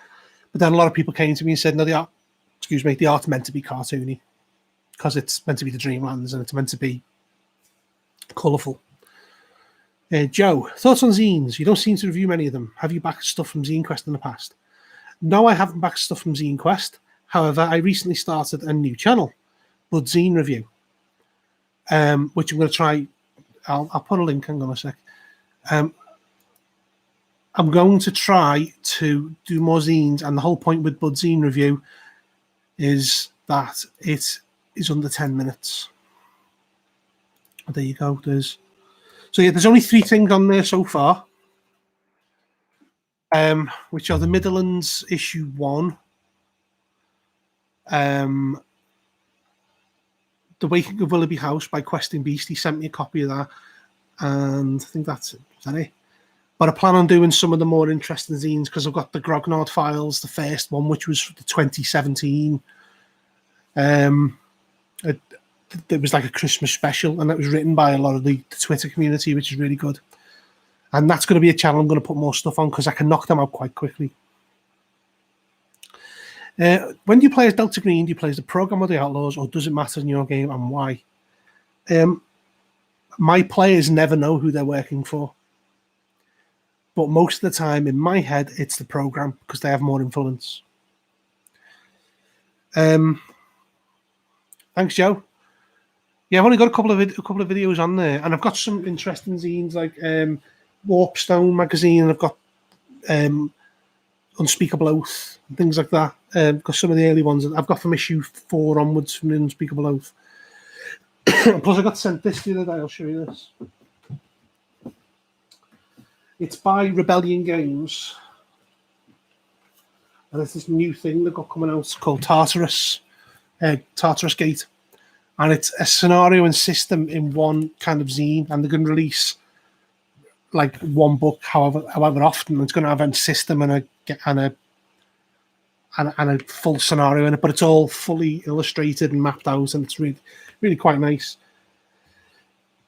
but then a lot of people came to me and said, no, the art's meant to be cartoony because it's meant to be the Dreamlands and it's meant to be colourful. Joe, thoughts on zines? You don't seem to review many of them. Have you backed stuff from Zine Quest in the past? No, I haven't backed stuff from Zine Quest. However, I recently started a new channel, Bud Zine Review, which I'm going to try. I'll put a link. Hang on a sec. I'm going to try to do more zines, and the whole point with Bud Zine Review is that it is under 10 minutes. There you go. There's only 3 things on there so far. Which are the Midlands issue 1, The Waking of Willoughby House by Questing Beast. He sent me a copy of that, and I think that's it. Is that it? But I plan on doing some of the more interesting zines because I've got the Grognard Files, the first one, which was the 2017. It was like a Christmas special, and that was written by a lot of the Twitter community, which is really good. And that's going to be a channel I'm going to put more stuff on because I can knock them out quite quickly. When do you play as Delta Green? Do you play as the Program or the Outlaws, or does it matter in your game, and why? My players never know who they're working for. But most of the time, in my head, it's the Program because they have more influence. Thanks, Joe. Yeah, I've only got a couple of videos on there, and I've got some interesting zines like Warpstone magazine, and I've got Unspeakable Oath and things like that. Because some of the early ones I've got from issue 4 onwards from the Unspeakable Oath. Plus, I got sent this the other day. I'll show you this. It's by Rebellion Games. and there's this new thing that got coming out called Tartarus Gate, and it's a scenario and system in one kind of zine, and they're going to release like one book however often. It's going to have a system and a full scenario in it, but it's all fully illustrated and mapped out, and it's really quite nice.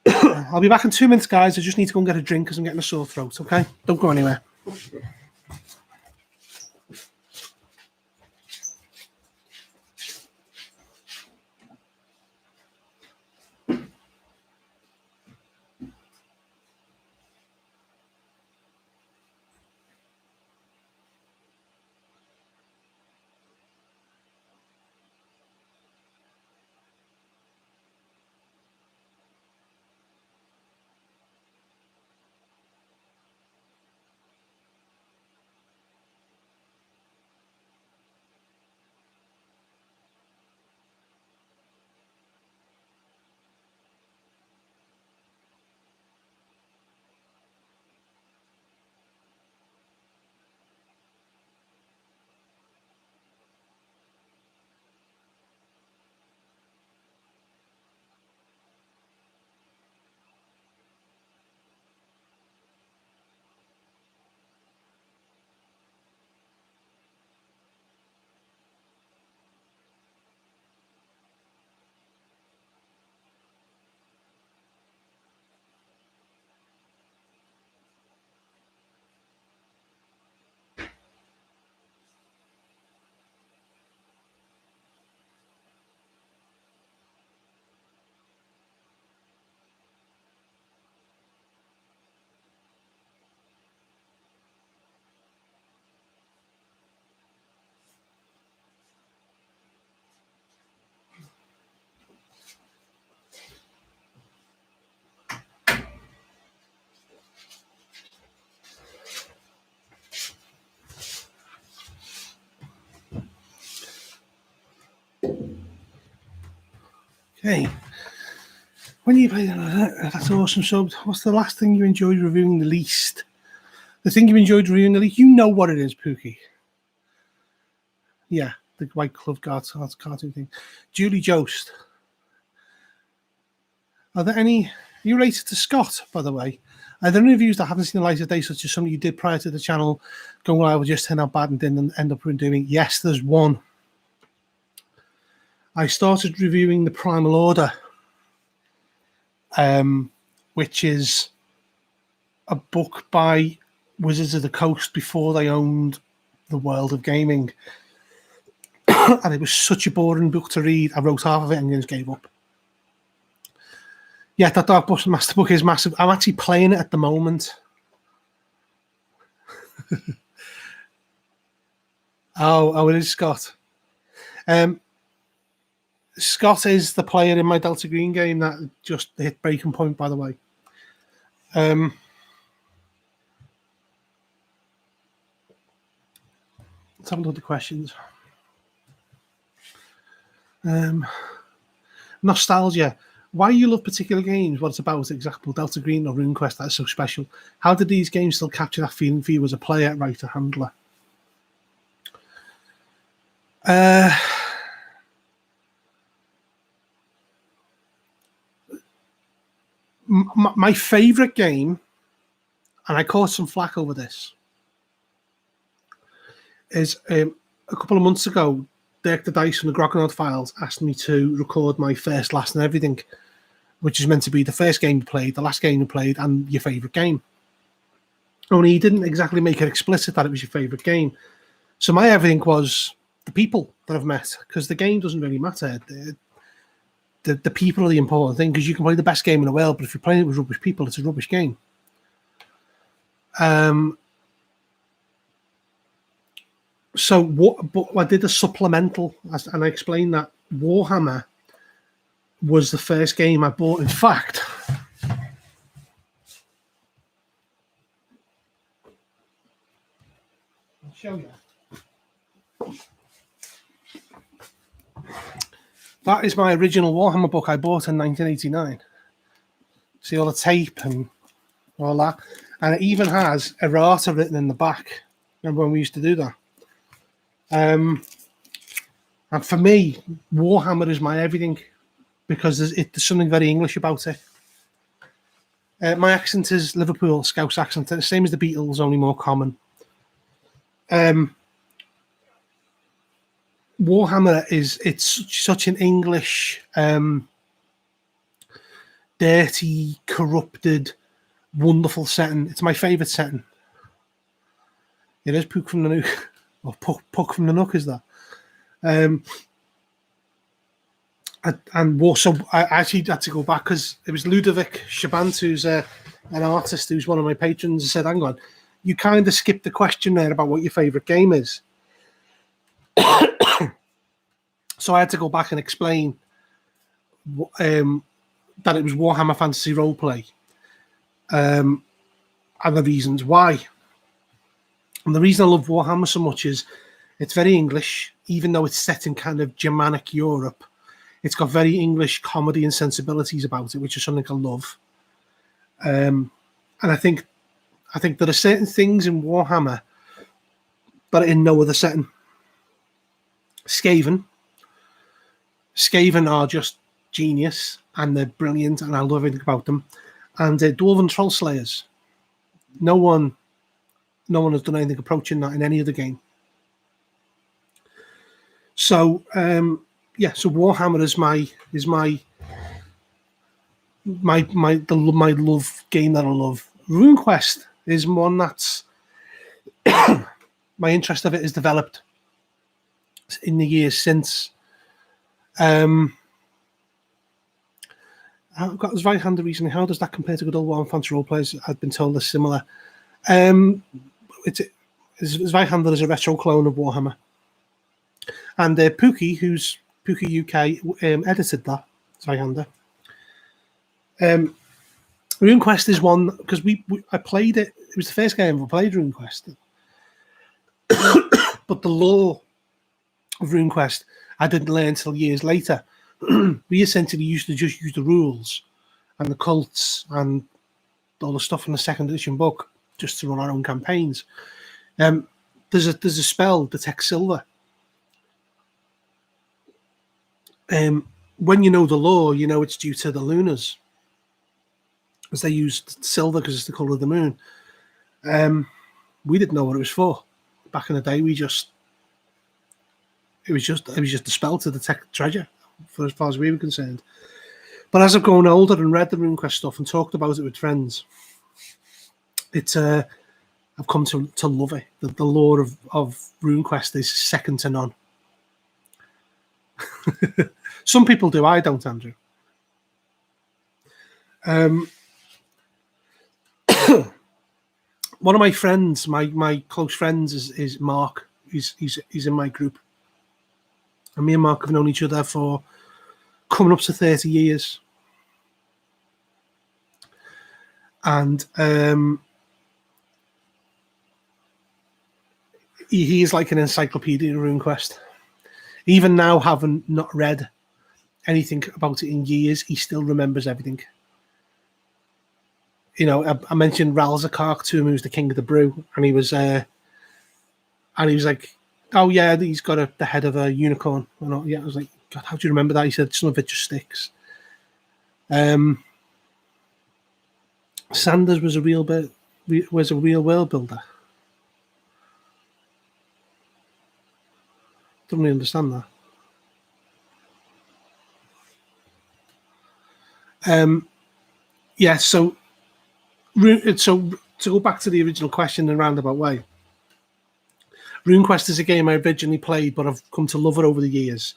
I'll be back in 2 minutes, guys. I just need to go and get a drink because I'm getting a sore throat. Okay, don't go anywhere. Okay. When you play that's awesome. So, what's the last thing you enjoyed reviewing the least? The thing you enjoyed reviewing the least? You know what it is, Pookie. Yeah, the White Glove cartoon thing. Julie Jost. Are there any? Are you related to Scott, by the way? Are there any reviews that haven't seen the light of day, such as something you did prior to the channel, going, well, I would just turn out bad and didn't end up doing? Yes, there's one. I started reviewing the Primal Order, which is a book by Wizards of the Coast before they owned the world of gaming. And it was such a boring book to read. I wrote half of it and just gave up. Yeah, that Dark Master book is massive. I'm actually playing it at the moment. Oh, it is Scott. Scott is the player in my Delta Green game that just hit breaking point, by the way. Let's have a look at the questions. Nostalgia. Why you love particular games? What it's about? Example, Delta Green or RuneQuest that is so special. How did these games still capture that feeling for you as a player, writer, handler? My favorite game, and I caught some flack over this, is a couple of months ago, Dirk the Dice from the Grognard Files asked me to record my first, last, and everything, which is meant to be the first game you played, the last game you played, and your favorite game. Only he didn't exactly make it explicit that it was your favorite game. So my everything was the people that I've met, because the game doesn't really matter. The people are the important thing, because you can play the best game in the world, but if you're playing it with rubbish people, it's a rubbish game. So but I did a supplemental, and I explained that Warhammer was the first game I bought. In fact, I'll show you. That is my original Warhammer book I bought in 1989. See all the tape and all that. And it even has errata written in the back. Remember when we used to do that? And for me, Warhammer is my everything because there's something very English about it. My accent is Liverpool Scouse accent, the same as the Beatles, only more common. Warhammer it's such an English, dirty, corrupted, wonderful setting. It's my favourite setting. It is Puck from the Nook, or Puck from the Nook, is that? So I actually had to go back because it was Ludovic Chabant, who's an artist who's one of my patrons, said, hang on, you kind of skipped the question there about what your favourite game is. So I had to go back and explain that it was Warhammer Fantasy Roleplay and the reasons why. And the reason I love Warhammer so much is it's very English, even though it's set in kind of Germanic Europe. It's got very English comedy and sensibilities about it, which is something I love. And I think there are certain things in Warhammer that are in no other setting. Skaven are just genius, and they're brilliant, and I love everything about them. And Dwarven Troll Slayers, no one has done anything approaching that in any other game. So so Warhammer is my love game that I love. RuneQuest is one that's my interest of it has developed in the years since. I got this right-hander recently. How does that compare to good old Warhammer Fantasy Roleplayers? I've been told they're similar. It's right-hander is a retro clone of Warhammer. And Pookie, who's Pookie UK, edited that right-hander. RuneQuest is one because I played it. It was the first game I played RuneQuest, but the lore of RuneQuest I didn't learn until years later. We essentially used to just use the rules and the cults and all the stuff in the second edition book just to run our own campaigns. There's a spell, Detect Silver. When you know the lore, you know it's due to the Lunars, as they used silver because it's the colour of the moon. We didn't know what it was for. Back in the day, it was just a spell to detect treasure, for as far as we were concerned. But as I've grown older and read the RuneQuest stuff and talked about it with friends, I've come to love it. The lore of RuneQuest is second to none. Some people do, I don't, Andrew. One of my friends, my close friends, is Mark. He's in my group, and me and Mark have known each other for coming up to 30 years. And he is like an encyclopedia of RuneQuest. Even now, having not read anything about it in years, he still remembers everything. You know, I mentioned Ralzakar to him, who's the king of the brew, and he was like, "Oh yeah, he's got the head of a unicorn." And I was like, "God, how do you remember that?" He said, "Some of it just sticks." Sanders was a real world builder. Don't really understand that. So to go back to the original question in a roundabout way, RuneQuest is a game I originally played, but I've come to love it over the years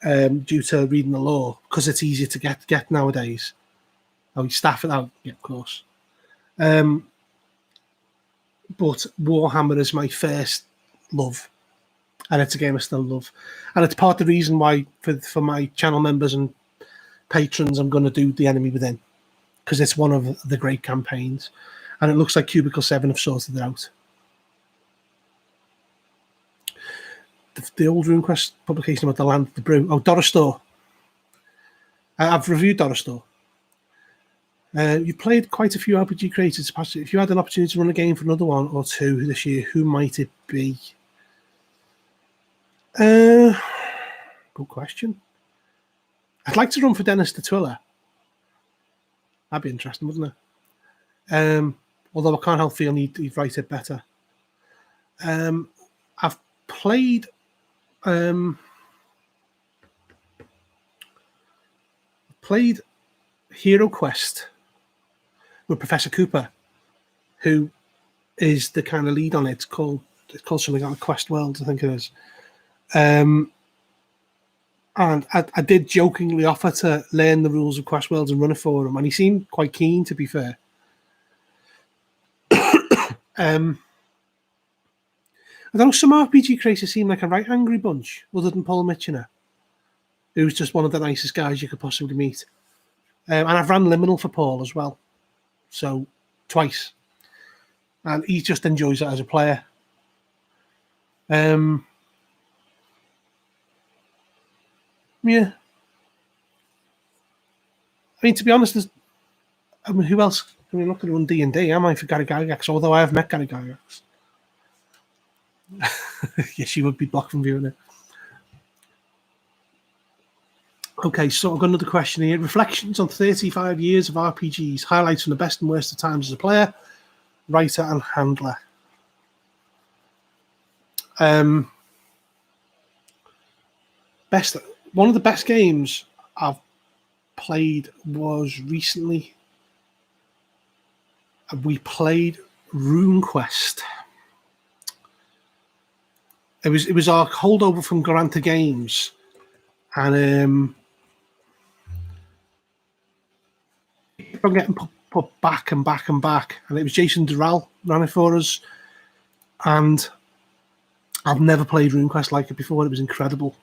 due to reading the lore, because it's easier to get nowadays. Oh, you staff it out, yeah, of course. But Warhammer is my first love, and it's a game I still love, and it's part of the reason why for my channel members and patrons, I'm going to do The Enemy Within, because it's one of the great campaigns, and it looks like Cubicle 7 have sorted it out. The old RuneQuest publication about the land of the brew. Oh, Dorastor. I've reviewed Dorastor. You've played quite a few RPG creators. If you had an opportunity to run a game for another one or two this year, who might it be? Good question. I'd like to run for Dennis the Twiller. That'd be interesting, wouldn't it? Although I can't help feeling he'd write it better. I've played Hero Quest with Professor Cooper, who is the kind of lead on it. It's called something like Quest World, I think it is. And I did jokingly offer to learn the rules of Quest Worlds and run it for him, and he seemed quite keen, to be fair. I don't know, some RPG creators seem like a right angry bunch, other than Paul Mitchener, who's just one of the nicest guys you could possibly meet. And I've ran Liminal for Paul as well, so twice. And he just enjoys it as a player. Yeah. I mean, to be honest, who else? I mean, not going to run D&D, am I, for Gary Gygax? Although I have met Gary Gygax. Yes, you would be blocked from viewing it. Okay, so I've got another question here. Reflections on 35 years of RPGs, highlights from the best and worst of times as a player, writer, and handler. One of the best games I've played was recently. We played RuneQuest. It was our holdover from Garanta Games, and I'm getting put back and back and back, and it was Jason Durrell ran it for us, and I've never played RuneQuest like it before. It was incredible.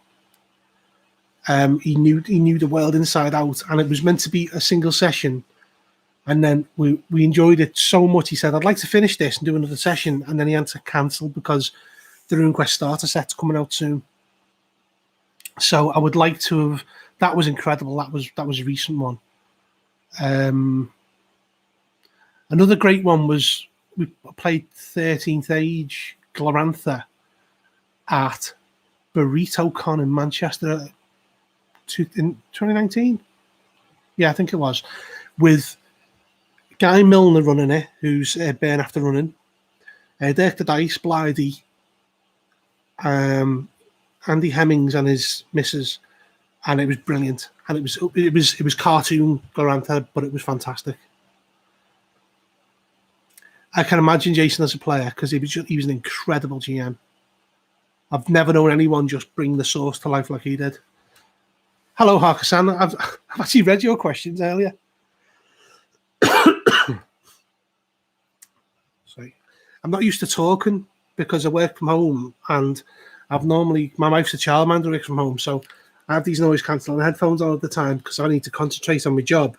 He knew the world inside out, and it was meant to be a single session. And then we enjoyed it so much. He said, "I'd like to finish this and do another session," and then he had to cancel because the RuneQuest starter set's coming out soon. So I would like to have. That was incredible. That was a recent one. Another great one was we played 13th Age Glorantha at Burrito Con in Manchester in 2019. Yeah, I think it was, with Guy Milner running it, who's Burn After Running, Dirk the Dice, Blythe, Andy Hemmings and his missus, and it was brilliant. And it was cartoon Glorantha, but it was fantastic. I can imagine Jason as a player because he was an incredible GM. I've never known anyone just bring the source to life like he did. Hello, Harkasan. I've actually read your questions earlier. Sorry. I'm not used to talking because I work from home, and my wife's a childminder, works from home, so I have these noise cancelling headphones on all the time because I need to concentrate on my job.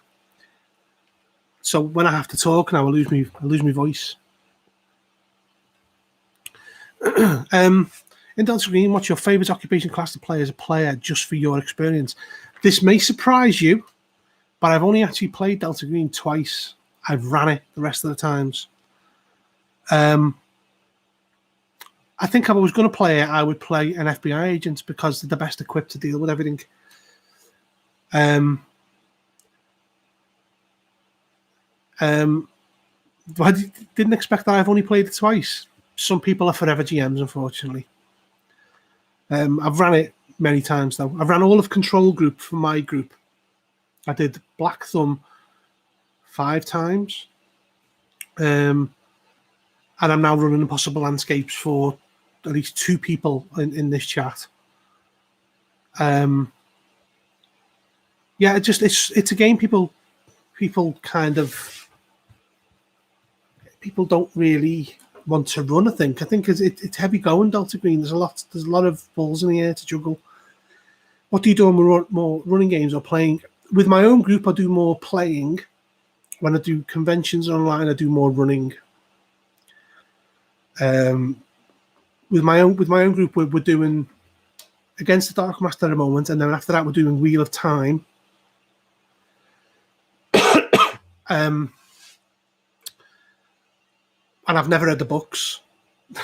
So when I have to talk now, I lose my voice. In Delta Green, what's your favourite occupation class to play as a player, just for your experience? This may surprise you, but I've only actually played Delta Green twice. I've ran it the rest of the times. I think if I was going to play it, I would play an FBI agent because they're the best equipped to deal with everything. I didn't expect that. I've only played it twice. Some people are forever GMs, unfortunately. I've ran it many times, though. I've ran all of Control Group for my group. I did Black Thumb 5 times. And I'm now running Impossible Landscapes for at least 2 people in this chat. Yeah, it's a game people don't really want to run. I think it's heavy going, Delta Green. There's a lot of balls in the air to juggle. What do you do on more running games or playing? With my own group, I do more playing. When I do conventions online, I do more running. With my own group, we're doing Against the Dark Master at the moment, and then after that, we're doing Wheel of Time. And I've never read the books,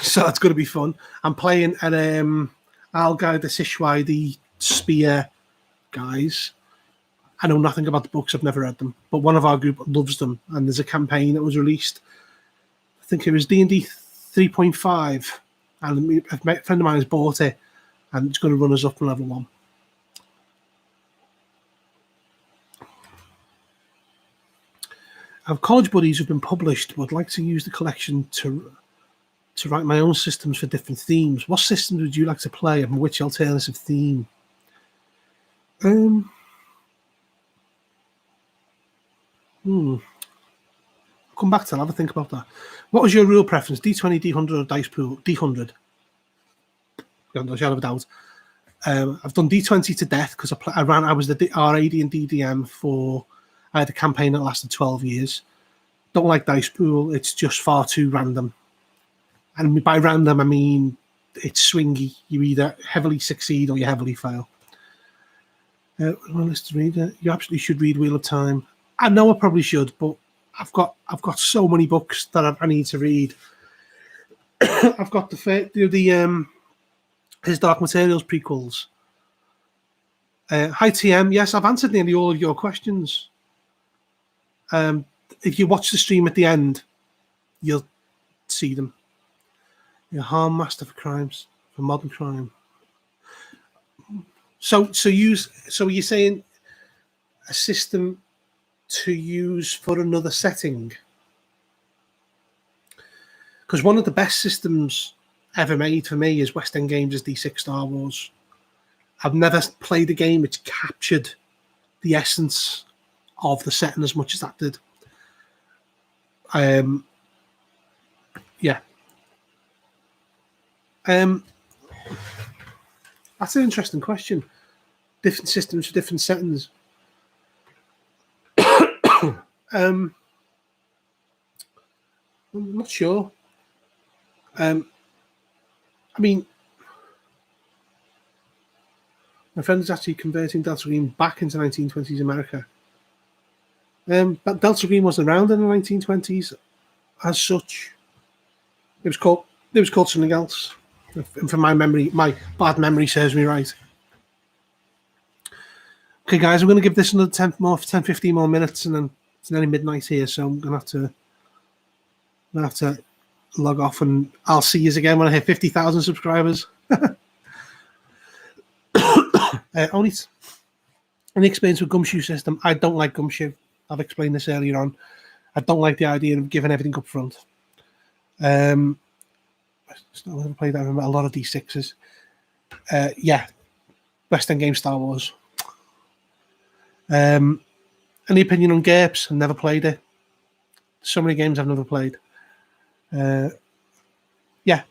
so it's going to be fun. I'm playing at Algar, the Sishwai, the Spear guys. I know nothing about the books. I've never read them, but one of our group loves them. And there's a campaign that was released. I think it was D&D 3.5, and a friend of mine has bought it, and it's going to run us up to level 1. I have college buddies who've been published, but I'd like to use the collection to write my own systems for different themes. What systems would you like to play, and which alternative theme? Come back to that. Have a think about that. What was your rule preference? D20, D100, or Dice Pool? D100. Beyond a shadow of a doubt. I've done D20 to death because I was the RAD and DDM for. I had a campaign that lasted 12 years. Don't like Dice Pool. It's just far too random. And by random, I mean it's swingy. You either heavily succeed or you heavily fail. Well, let's read it. You absolutely should read Wheel of Time. I know I probably should, but I've got so many books that I need to read. I've got the His Dark Materials prequels. Hi TM. Yes, I've answered nearly all of your questions. If you watch the stream at the end, you'll see them. Your Harm Master for Crimes, for Modern Crime. So you're saying a system to use for another setting? Because one of the best systems ever made for me is West End Games' D6 Star Wars. I've never played a game which captured the essence of the setting as much as that did. Yeah. That's an interesting question. Different systems for different settings. I'm not sure. I mean, my friend is actually converting Delta Green back into 1920s America. But Delta Green wasn't around in the 1920s as such. It was called something else. And from my memory, my bad memory serves me right. Okay, guys, I'm going to give this another 10, 15 more minutes, and then it's nearly midnight here, so I'm going to have to log off, and I'll see you again when I hit 50,000 subscribers. Only an experience with Gumshoe system. I don't like Gumshoe. I've explained this earlier on. I don't like the idea of giving everything up front. I've played that. A lot of D6s. Yeah, West End Games Star Wars. Any opinion on GURPS? I've never played it. So many games I've never played. Yeah,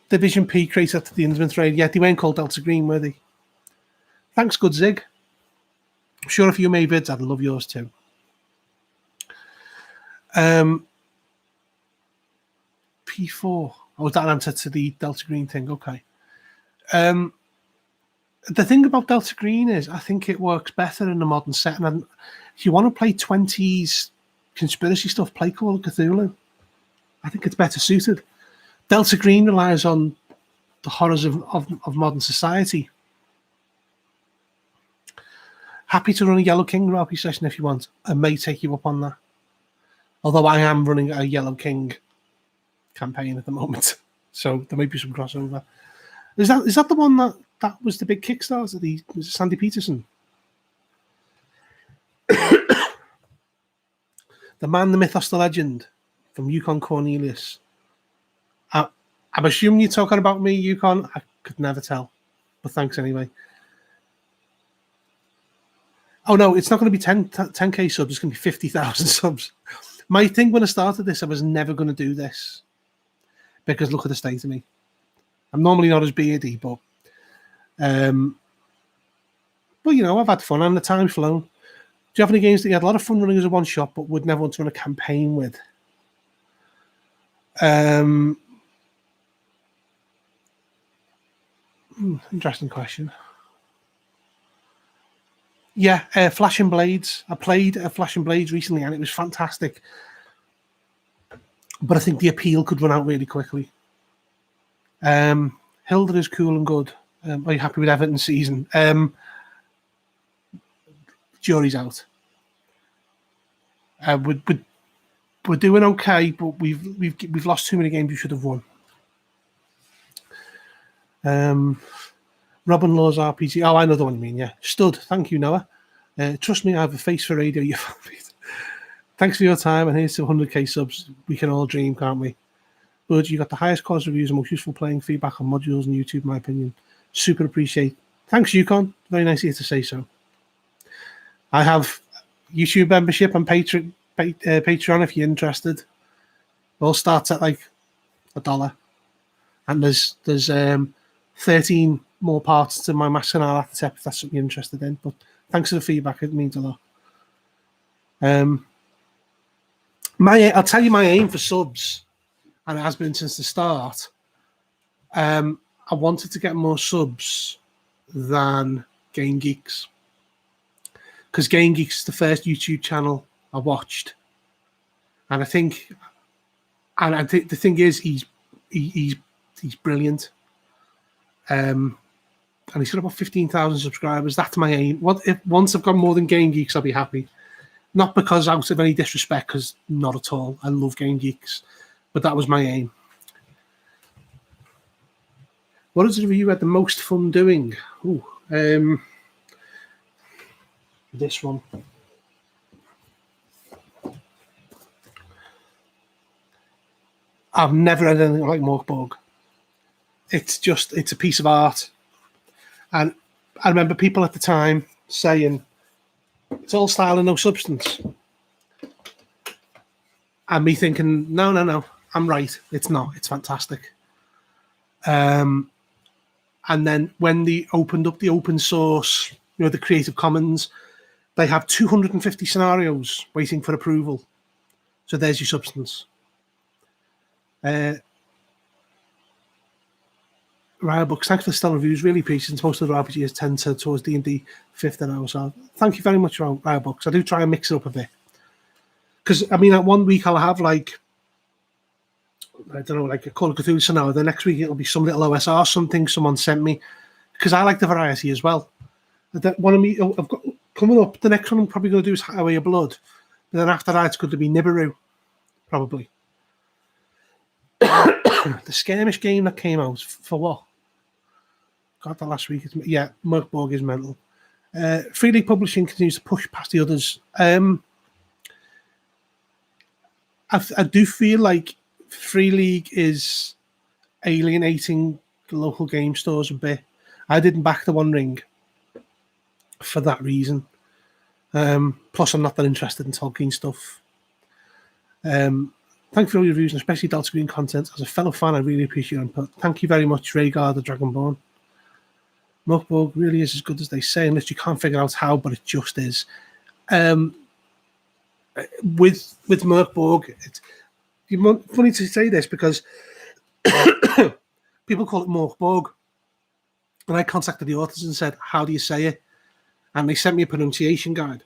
Division P created after the Innsmouth raid. Yeah, they weren't called Delta Green, were they? Thanks, Good Zig. I'm sure if you made vids, I'd love yours too. P4. Oh, that answer to the Delta Green thing. Okay. The thing about Delta Green is I think it works better in a modern setting. And if you want to play 20s conspiracy stuff, play Call of Cthulhu. I think it's better suited. Delta Green relies on the horrors of modern society. Happy to run a Yellow King RP session if you want. I may take you up on that. Although I am running a Yellow King campaign at the moment, so there may be some crossover. Is that the one that was the big Kickstarter? Was it Sandy Peterson? The man, the mythos, the legend from Yukon Cornelius. I'm assuming you're talking about me, Yukon. I could never tell, but thanks anyway. Oh no, it's not going to be 10k subs. It's going to be 50,000 subs. My thing when I started this, I was never going to do this because look at the state of me. I'm normally not as beardy, but you know, I've had fun and the time's flown. Do you have any games that you had a lot of fun running as a one shot, but would never want to run a campaign with? Interesting question. Yeah, Flashing Blades. I played Flashing Blades recently, and it was fantastic. But I think the appeal could run out really quickly. Hilda is cool and good. Are you happy with Everton's season? Jury's out. We're doing okay, but we've lost too many games we should have won. Robin Law's RPG. Oh, I know the one you mean. Yeah, Stud. Thank you, Noah. Trust me, I have a face for radio. You Thanks for your time, and here's to 100k subs. We can all dream, can't we? Bud, you got the highest quality reviews and most useful playing feedback on modules on YouTube, in my opinion. Super appreciate. Thanks, Yukon. Very nice of you to say so. I have YouTube membership and Patreon if you're interested. It all starts at like $1, and there's 13 more parts to my Mask and Art if that's something you're interested in. But thanks for the feedback; it means a lot. I'll tell you my aim for subs, and it has been since the start. I wanted to get more subs than Game Geeks, because Game Geeks is the first YouTube channel I watched, and I think the thing is he's brilliant. And he's got about 15,000 subscribers. That's my aim. Once I've got more than Game Geeks, I'll be happy. Not because out of any disrespect, because not at all. I love Game Geeks, but that was my aim. What is the review you had the most fun doing? This one. I've never had anything like Morkborg. It's a piece of art. And I remember people at the time saying, it's all style and no substance. And me thinking, no, I'm right. It's not. It's fantastic. And then when they opened up the open source, the Creative Commons, they have 250 scenarios waiting for approval. So there's your substance. Riot Books, thanks for the stellar reviews. Really appreciate. Most of the RPGs tend towards D&D 5th and so thank you very much, Riot Books. I do try and mix it up a bit. Because, at one week I'll have like a Call of Cthulhu scenario. The next week it'll be some little OSR, something someone sent me. Because I like the variety as well. I've got coming up, the next one I'm probably going to do is Highway of Blood. But then after that, it's going to be Nibiru, probably. The skirmish game that came out for what? God, the last week. Morkborg is mental. Free League Publishing continues to push past the others. I do feel like Free League is alienating the local game stores a bit. I didn't back the One Ring for that reason. Plus, I'm not that interested in Tolkien stuff. Thank you for all your reviews, and especially Delta Green content. As a fellow fan, I really appreciate your input. Thank you very much, Rhaegar the Dragonborn. Morkborg really is as good as they say, unless you can't figure out how, but it just is. With Morkborg, it's funny to say this because people call it Morkborg, and I contacted the authors and said, "How do you say it?" And they sent me a pronunciation guide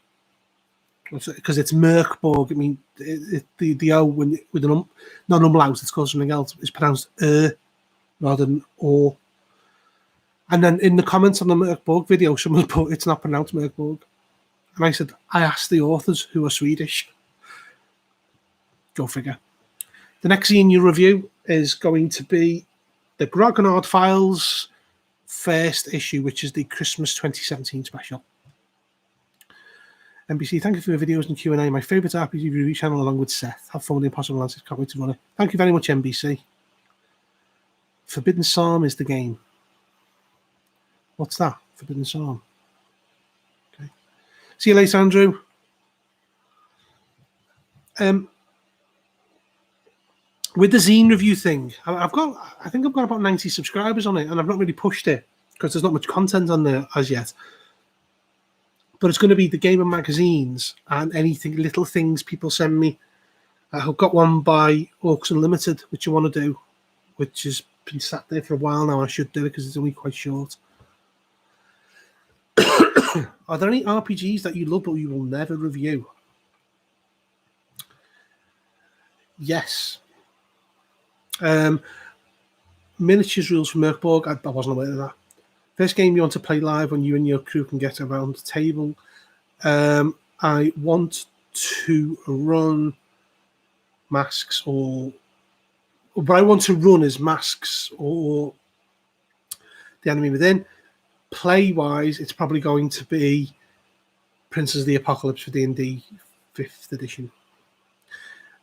because it's Morkborg. I mean, the O with not an umlaut, it's called something else. It's pronounced rather than O. And then in the comments on the Morkborg video, someone put it's not pronounced Morkborg. And I said, I asked the authors who are Swedish. Go figure. The next zine you review is going to be the Grognard Files first issue, which is the Christmas 2017 special. NBC, thank you for your videos and Q&A. My favourite RPG review channel along with Seth. Have fun with the Impossible Answers. Can't wait to run it. Thank you very much, NBC. Forbidden Psalm is the game. What's that? Forbidden Psalm. Okay. See you later, Andrew. With the zine review thing, I think I've got about 90 subscribers on it, and I've not really pushed it because there's not much content on there as yet. But it's going to be the Gamer magazines and anything, little things people send me. I've got one by Orcs Unlimited, which I want to do, which has been sat there for a while now. I should do it because it's only quite short. Are there any RPGs that you love but you will never review? Yes. Miniatures rules for Morkborg. I wasn't aware of that. First game you want to play live when you and your crew can get around the table. I want to run masks or what I want to run is masks or the enemy within. Play-wise, it's probably going to be Princes of the Apocalypse for D&D 5th edition.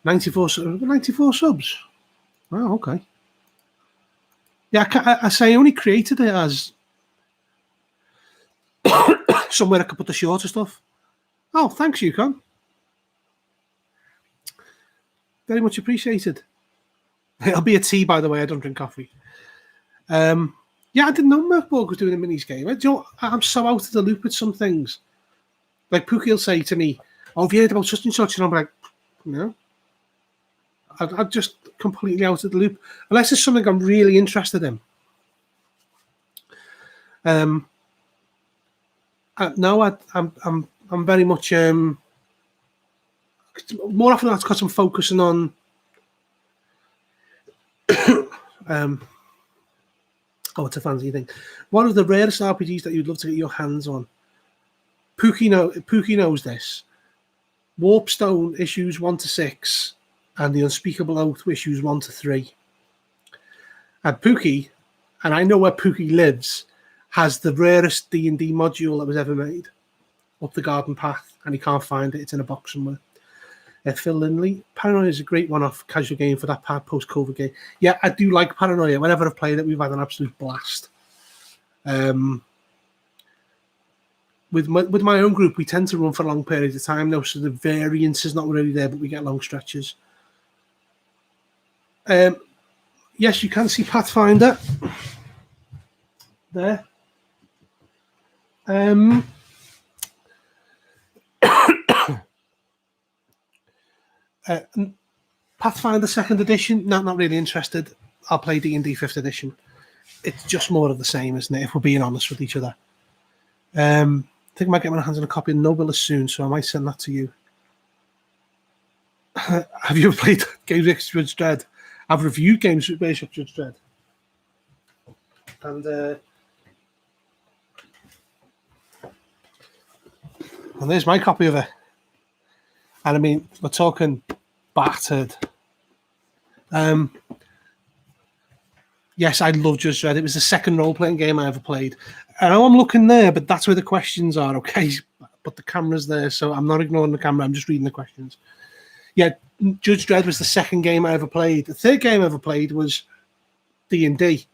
94 subs. Oh, okay. Yeah, I say I only created it as somewhere I could put the shorter stuff. Oh, thanks, Yukon. Very much appreciated. It'll be a tea, by the way. I don't drink coffee. Yeah, I didn't know Merkborg was doing a minis game. I'm so out of the loop with some things. Like Pookie will say to me, "Oh, have you heard about such and such?" And I'm like, "No." I'm just completely out of the loop, unless it's something I'm really interested in. No, I'm very much more often that's because I'm focusing on it's a fancy thing. One of the rarest RPGs that you'd love to get your hands on. Pookie knows this. Warpstone issues 1 to 6 and the Unspeakable Oath issues 1 to 3. And Pookie, and I know where Pookie lives, has the rarest D&D module that was ever made, Up the Garden Path, and he can't find it. It's in a box somewhere. Phil Lindley, Paranoia is a great one-off casual game for that post-COVID game. Yeah, I do like Paranoia. Whenever I've played it, we've had an absolute blast. With my own group, we tend to run for long periods of time now, so the variance is not really there, but we get long stretches. Yes, you can see Pathfinder there. Pathfinder 2nd edition, not really interested. I'll play D&D 5th edition. It's just more of the same, isn't it, if we're being honest with each other. I think I might get my hands on a copy of Nobilis soon, so I might send that to you. Have you ever played games with Judge Dredd? I've reviewed games with Judge Dredd. And there's my copy of it. And I mean, we're talking battered. Yes, I love Judge Dredd. It was the second role-playing game I ever played. I know I'm looking there, but that's where the questions are, okay? But the camera's there, so I'm not ignoring the camera. I'm just reading the questions. Yeah, Judge Dredd was the second game I ever played. The third game I ever played was D&D,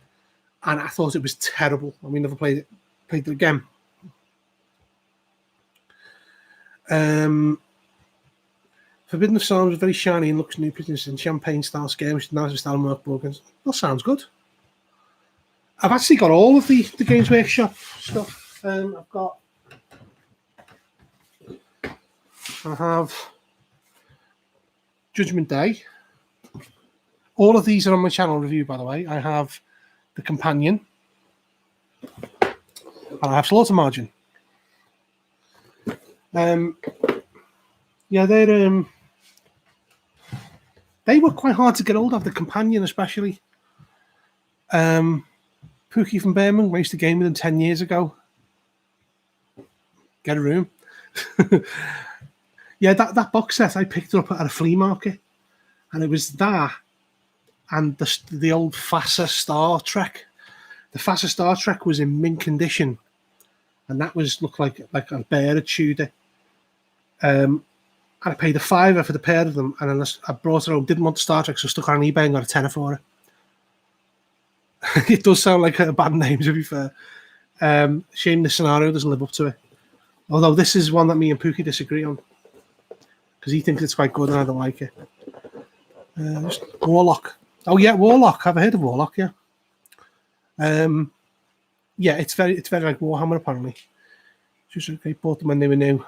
and I thought it was terrible. I mean, never played it again. Forbidden of Storms is very shiny and looks new, business in champagne-style scale, which is nice style Merkborg. That sounds good. I've actually got all of the Games Workshop stuff. I have Judgment Day. All of these are on my channel review, by the way. I have The Companion. And I have Slaughter Margin. Yeah, they were quite hard to get hold of, The Companion especially. Pookie from Birmingham, I used to game with him 10 years ago. Get a room. Yeah, that box set, I picked it up at a flea market. And it was that and the old FASA Star Trek. The FASA Star Trek was in mint condition. And that looked like a bear had chewed it. And I paid a $5 for the pair of them. And then I brought it home, didn't want the Star Trek, so I stuck it on eBay and got a $10 for it. It does sound like a bad name, to be fair. Shame the scenario doesn't live up to it. Although this is one that me and Pookie disagree on. Because he thinks it's quite good and I don't like it. Warlock. Oh yeah, Warlock. I've heard of Warlock, yeah. Yeah, it's very like Warhammer apparently. Just I bought them when they were new.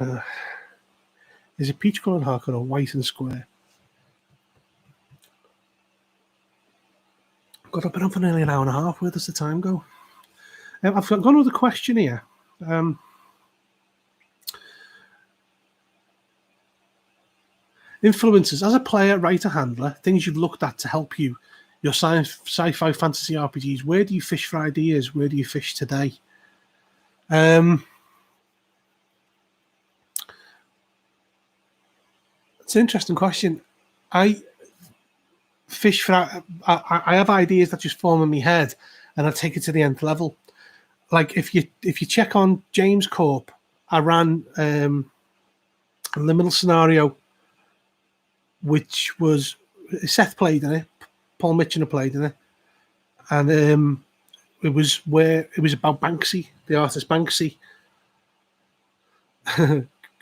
Is it peach coloured hardcore or white and square? God, I've been on for nearly an hour and a half. Where does the time go? I've got another question here. Influences. As a player, writer, handler, things you've looked at to help your sci-fi fantasy RPGs. Where do you fish for ideas? Where do you fish today? It's an interesting question. I fish for. I have ideas that just form in my head, and I take it to the nth level. Like if you check on James Corp, I ran a liminal scenario, which was Seth played in it, Paul Mitchell played in it, and it was about Banksy, the artist Banksy.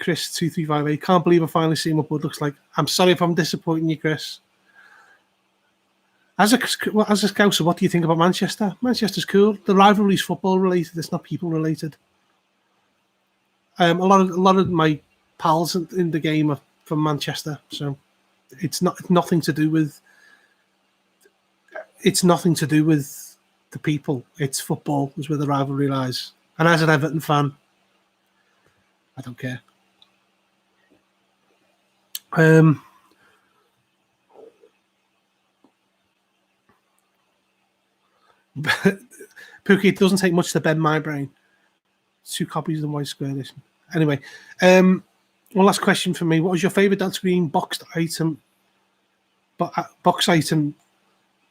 Chris 2358. Can't believe I finally seen what Bud looks like. I'm sorry if I'm disappointing you, Chris. As a Scouser, what do you think about Manchester? Manchester's cool. The rivalry's football related. It's not people related. A lot of my pals in the game are from Manchester, so it's nothing to do with. It's nothing to do with the people. It's football is where the rivalry lies. And as an Everton fan, I don't care. Pookie, it doesn't take much to bend my brain. 2 copies of the White Square edition. Anyway, one last question for me. What was your favourite Delta Green box item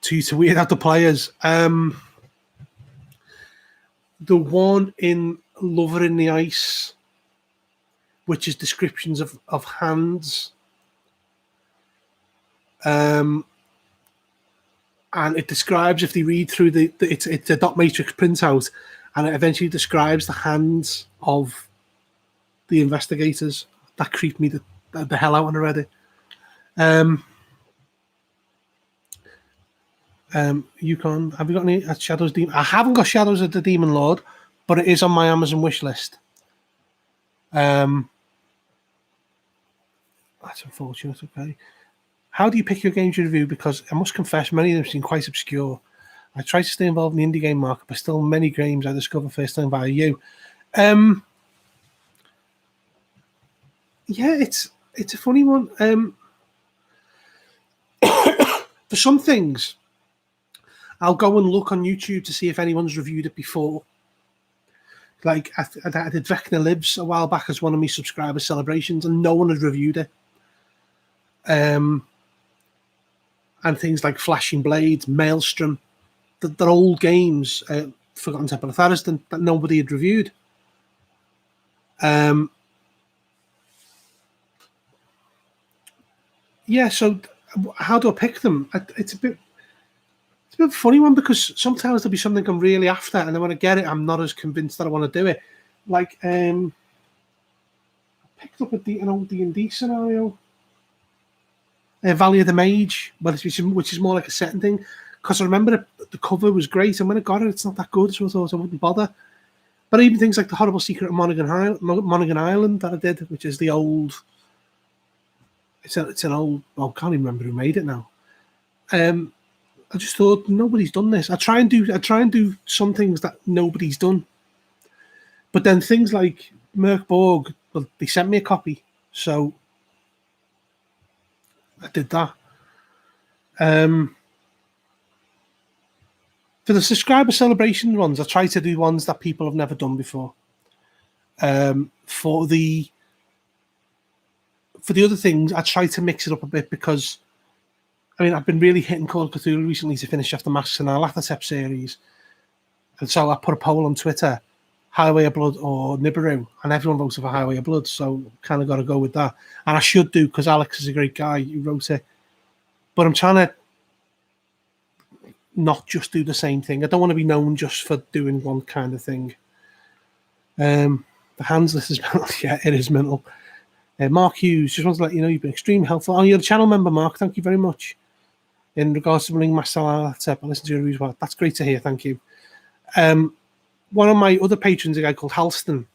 to weird out the players? The one in Lover in the Ice, which is descriptions of hands. And it describes, if they read through it's a dot matrix printout, and it eventually describes the hands of the investigators. That creeped me the hell out on already. Yukon, have you got any Shadows Demon? I haven't got Shadows of the Demon Lord, but it is on my Amazon wish list. That's unfortunate. Okay. How do you pick your games to review? Because I must confess, many of them seem quite obscure. I try to stay involved in the indie game market, but still many games I discover first time via you. Yeah, it's a funny one. For some things, I'll go and look on YouTube to see if anyone's reviewed it before. Like I did Vecna Libs a while back as one of my subscriber celebrations, and no one had reviewed it. And things like Flashing Blades, Maelstrom, they're old games, Forgotten Temple of Tharistan, that nobody had reviewed. Yeah, so how do I pick them? It's a bit funny one, because sometimes there'll be something I'm really after, and then when I get it, I'm not as convinced that I want to do it. Like, I picked up an old D&D scenario. Valley of the Mage, which is more like a setting thing, because I remember the cover was great, and when I got it, it's not that good, so I thought I wouldn't bother. But even things like The Horrible Secret of Monaghan Island that I did, which is the old, it's an old, I can't even remember who made it now. I just thought, nobody's done this. I try and do some things that nobody's done, but then things like Merc Borg, well, they sent me a copy, so I did that. For the subscriber celebration ones, I try to do ones that people have never done before. For the other things, I try to mix it up a bit, because I mean, I've been really hitting Call of Cthulhu recently to finish off the Masks and Nyarlathotep series, and so I put a poll on Twitter: Highway of Blood or Nibiru, and everyone voted for Highway of Blood, so kind of got to go with that. And I should do, because Alex is a great guy who wrote it, but I'm trying to not just do the same thing. I don't want to be known just for doing one kind of thing. The hands list is mental. Yeah, it is mental. Mark Hughes, just wants to let you know you've been extremely helpful. Oh, you're a channel member, Mark. Thank you very much. In regards to running Master Nyarlathotep, I listened to your reviews. Well, that's great to hear. Thank you. One of my other patrons, a guy called Halston,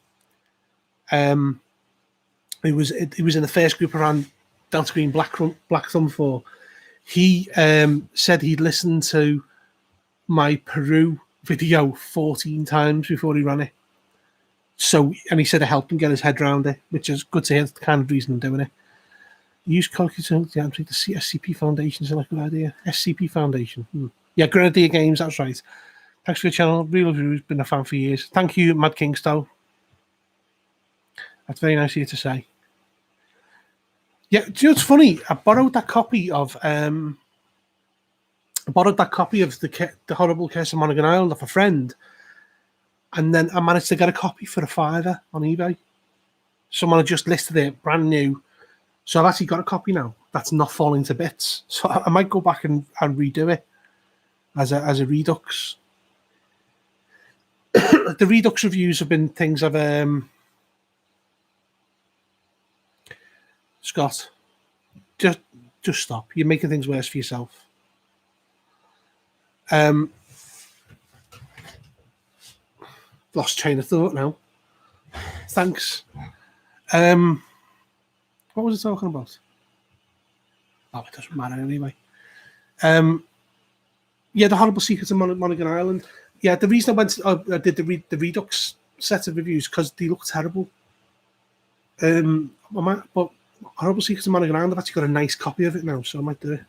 he was in the first group around Delta Green Black Thumb 4. He said he'd listened to my Peru video 14 times before he ran it. So, and he said it helped him get his head around it, which is good to hear. That's the kind of reason I'm doing it. Use calculator to take the SCP Foundation is like a good idea. SCP Foundation. Yeah, Grenadier Games, that's right. Thanks for your channel. Real Reviews, been a fan for years. Thank you, Mad Kingstow. That's very nice of you to say. Yeah, do you know what's funny? I borrowed that copy of the Horrible Curse of Monaghan Island off a friend, and then I managed to get a copy for $5 on eBay. Someone had just listed it, brand new. So I've actually got a copy now that's not falling to bits. So I might go back and redo it as a Redux. The Redux reviews have been things I've Scott, just stop. You're making things worse for yourself. Lost train of thought now. Thanks. What was I talking about? Oh, it doesn't matter anyway. Yeah, the Horrible Secrets of Monaghan Island. Yeah, the reason I did the Redux set of reviews because they look terrible. But Horrible Secrets of Monaghan Island, I've actually got a nice copy of it now, so I might do it.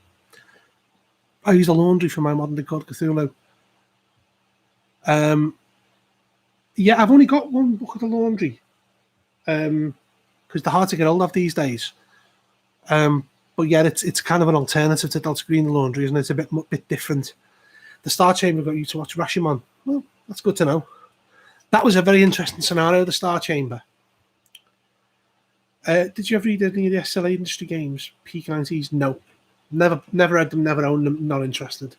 I use the laundry for my Modern Day Code Cthulhu. Yeah, I've only got one book of the laundry because they're hard to get hold of these days. But yeah, it's kind of an alternative to Delta Green Laundry, isn't it? It's a bit different. The Star Chamber got you to watch Rashomon. Well, that's good to know. That was a very interesting scenario, the Star Chamber. Did you ever read any of the SLA industry games? Peak 90s? No. Never read them, never owned them, not interested.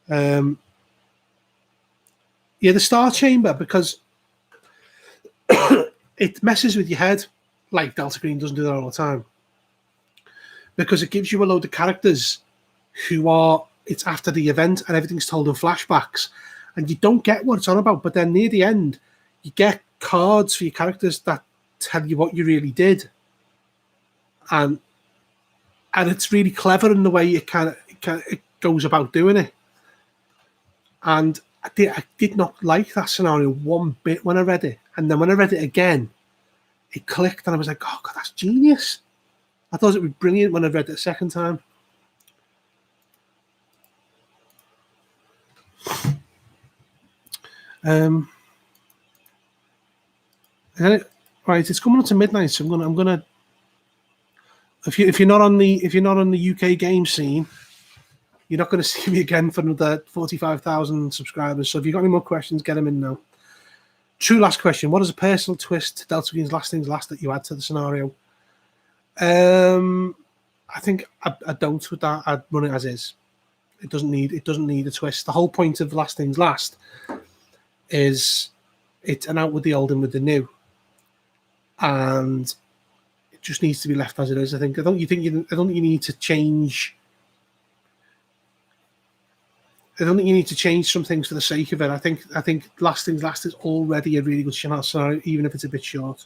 Yeah, the Star Chamber, because it messes with your head, like Delta Green doesn't do that all the time. Because it gives you a load of characters who are, it's after the event and everything's told in flashbacks, and you don't get what it's on about, but then near the end, you get cards for your characters that tell you what you really did. And it's really clever in the way it goes about doing it. And I did not like that scenario one bit when I read it. And then when I read it again, it clicked and I was like, oh, God, that's genius. I thought it was brilliant when I read it a second time. Right, it's coming up to midnight, so I'm gonna. If you're not on the UK game scene, you're not going to see me again for another 45,000 subscribers. So if you've got any more questions, get them in now. True last question. What is a personal twist to Delta Green's Last Things Last that you add to the scenario? I think I don't with that. I'd run it as is. It doesn't need a twist. The whole point of Last Things Last is it's an out with the old and with the new. And it just needs to be left as it is, I think. I don't think you need to change. I don't think you need to change some things for the sake of it. I think Last Things Last is already a really good scenario, even if it's a bit short.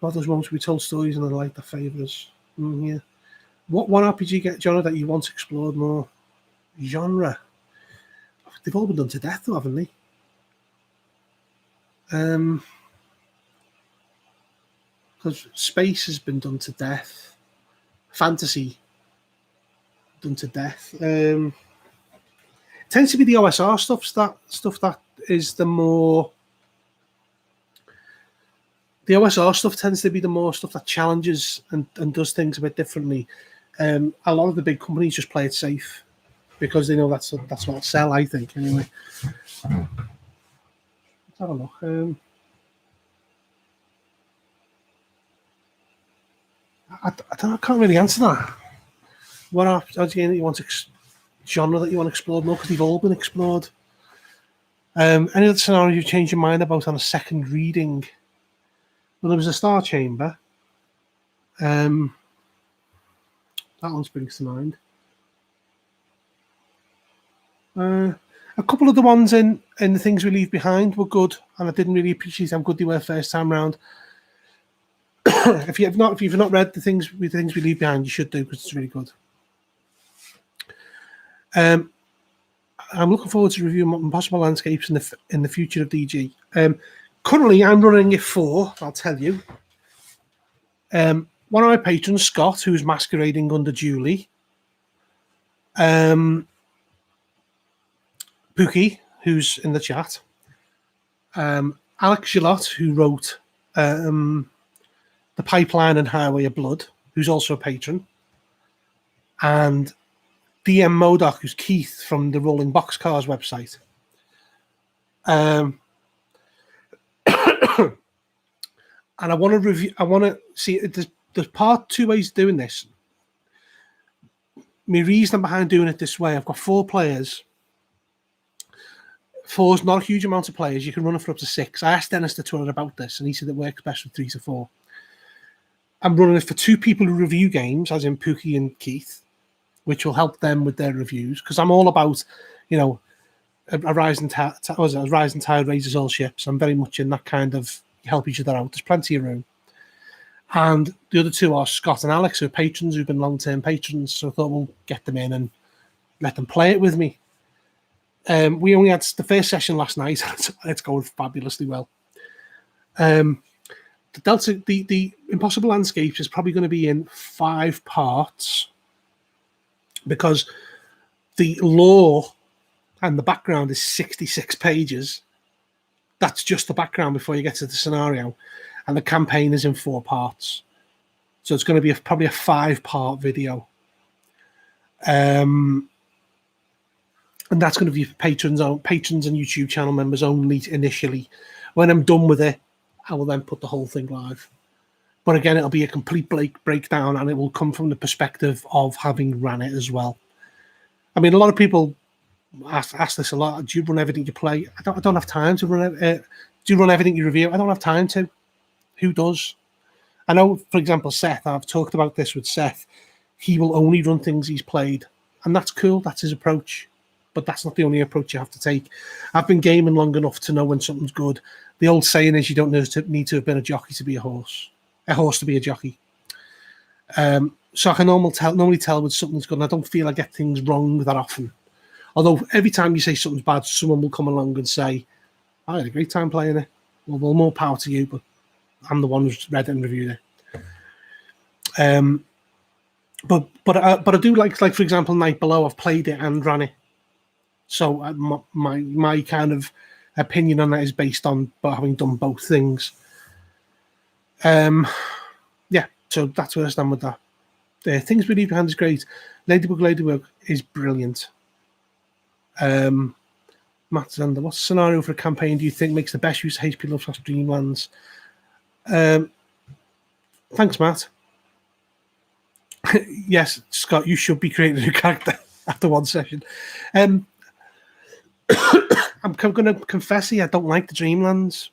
All those moments we told stories and the light that favours. Yeah. What one RPG genre that you want explored more? Genre. They've all been done to death, though, haven't they? Because space has been done to death. Fantasy done to death. Tends to be the OSR stuff that is the more. The OSR stuff tends to be the more stuff that challenges and does things a bit differently. A lot of the big companies just play it safe because they know that's what'll sell, I think, anyway. Let's have a look. I don't know, I can't really answer that. What game that you want genre that you want to explore more, because they've all been explored. Any other scenario you've changed your mind about on a second reading? Well, there was a Star Chamber. That one springs to mind. A couple of the ones in the Things We Leave Behind were good, and I didn't really appreciate how good they were first time round. If you've not read the Things We Leave Behind, you should do, because it's really good. I'm looking forward to reviewing possible landscapes in the future of DG. Currently, I'm running it for, I'll tell you, one of my patrons, Scott, who's masquerading under Julie. Pookie, who's in the chat, Alex Gillot, who wrote The Pipeline and Highway of Blood, who's also a patron, and DM Modoc, who's Keith from the Rolling Boxcars website. And I want to review. I want to see. There's two ways of doing this. My reason behind doing it this way: I've got 4 players. 4's not a huge amount of players. You can run it for up to 6. I asked Dennis the Twiller about this, and he said it works best with 3 to 4. I'm running it for 2 people who review games, as in Pookie and Keith, which will help them with their reviews. Because I'm all about, a rising tide raises all ships. I'm very much in that kind of help each other out. There's plenty of room. And the other 2 are Scott and Alex, who are patrons, who've been long-term patrons. So I thought we'll get them in and let them play it with me. We only had the first session last night. It's going fabulously well. The Impossible Landscapes is probably going to be in 5 parts because the lore and the background is 66 pages. That's just the background before you get to the scenario. And the campaign is in 4 parts. So it's going to be probably a 5-part video. And that's going to be for patrons and YouTube channel members only initially. When I'm done with it, I will then put the whole thing live. But again, it'll be a complete breakdown, and it will come from the perspective of having ran it as well. I mean, a lot of people ask this a lot. Do you run everything you play? I don't have time to run it. Do you run everything you review? I don't have time to. Who does? I know, for example, Seth. I've talked about this with Seth. He will only run things he's played, and that's cool. That's his approach. But that's not the only approach you have to take. I've been gaming long enough to know when something's good. The old saying is you don't need to have been a jockey to be a horse to be a jockey. So I can normally tell when something's good, and I don't feel I get things wrong that often. Although every time you say something's bad, someone will come along and say, I had a great time playing it. Well, more power to you, but I'm the one who's read it and reviewed it. But I do like for example, Night Below. I've played it and ran it. So my kind of opinion on that is based on having done both things. So that's where I stand with that. Things We Leave Behind is great. Ladybug is brilliant. Matt Zander, what scenario for a campaign do you think makes the best use of HP Lovecraft Dreamlands? Thanks, Matt. Yes, Scott, you should be creating a new character after one session. I'm going to confess here, I don't like the Dreamlands.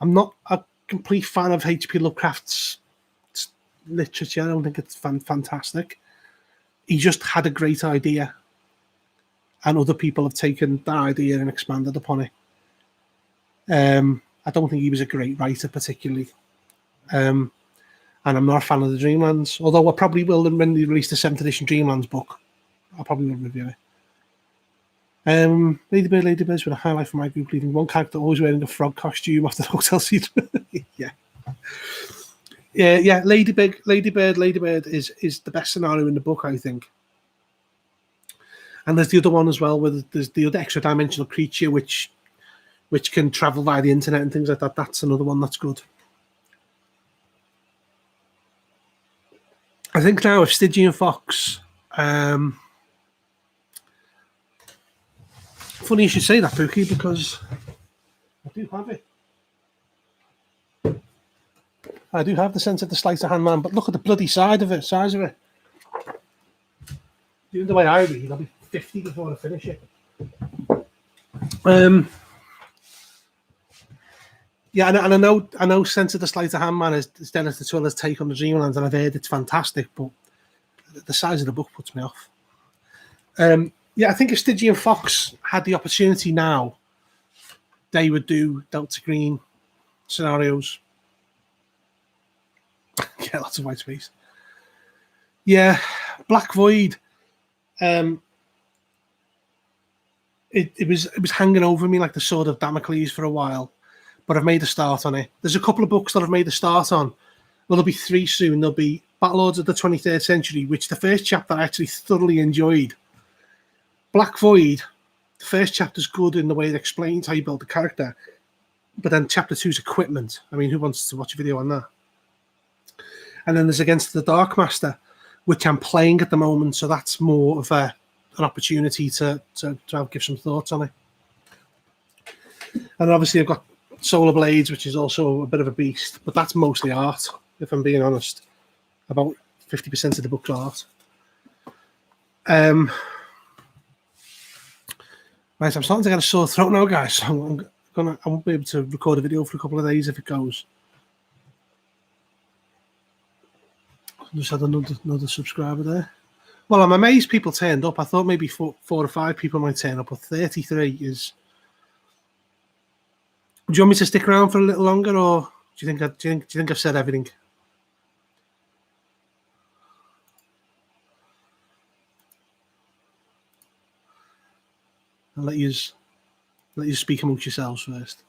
I'm not a complete fan of H.P. Lovecraft's literature. I don't think it's fantastic. He just had a great idea, and other people have taken that idea and expanded upon it. I don't think he was a great writer particularly. And I'm not a fan of the Dreamlands, although I probably will when they release the 7th edition Dreamlands book. I'll probably will review it. Ladybird's been a highlight for my group, leading one character always wearing a frog costume after the hotel scene. Yeah. Ladybird is the best scenario in the book, I think. And there's the other one as well, where there's the other extra dimensional creature which can travel via the internet and things like that. That's another one that's good. I think now if Stygian Fox. Funny you should say that, Pookie, because I do have it. I do have the Sense of the Sleight of Hand Man, but look at the bloody size of it. Doing the way I read, I'll be 50 before I finish it. Yeah, and I know Sense of the Sleight of Hand Man is Dennis the Twiller's take on the Dreamlands, and I've heard it's fantastic, but the size of the book puts me off. Yeah, I think if Stygian Fox had the opportunity now, they would do Delta Green scenarios. Yeah, lots of white space. Yeah, Black Void. It was hanging over me like the sword of Damocles for a while, but I've made a start on it. There's a couple of books that I've made a start on. Well, there'll be 3 soon. There'll be Battlelords of the 23rd Century, which the first chapter I actually thoroughly enjoyed. Black Void, the first chapter's good in the way it explains how you build the character, but then chapter 2's equipment. I mean, who wants to watch a video on that? And then there's Against the Dark Master, which I'm playing at the moment, so that's more of an opportunity to give some thoughts on it. And obviously I've got Solar Blades, which is also a bit of a beast, but that's mostly art, if I'm being honest. About 50% of the book's art. Right, I'm starting to get a sore throat now, guys. So I won't be able to record a video for a couple of days if it goes. Just had another subscriber there. Well, I'm amazed people turned up. I thought maybe four or five people might turn up, but 33 is. Do you want me to stick around for a little longer, or do you think I've said everything? I'll let you speak amongst yourselves first.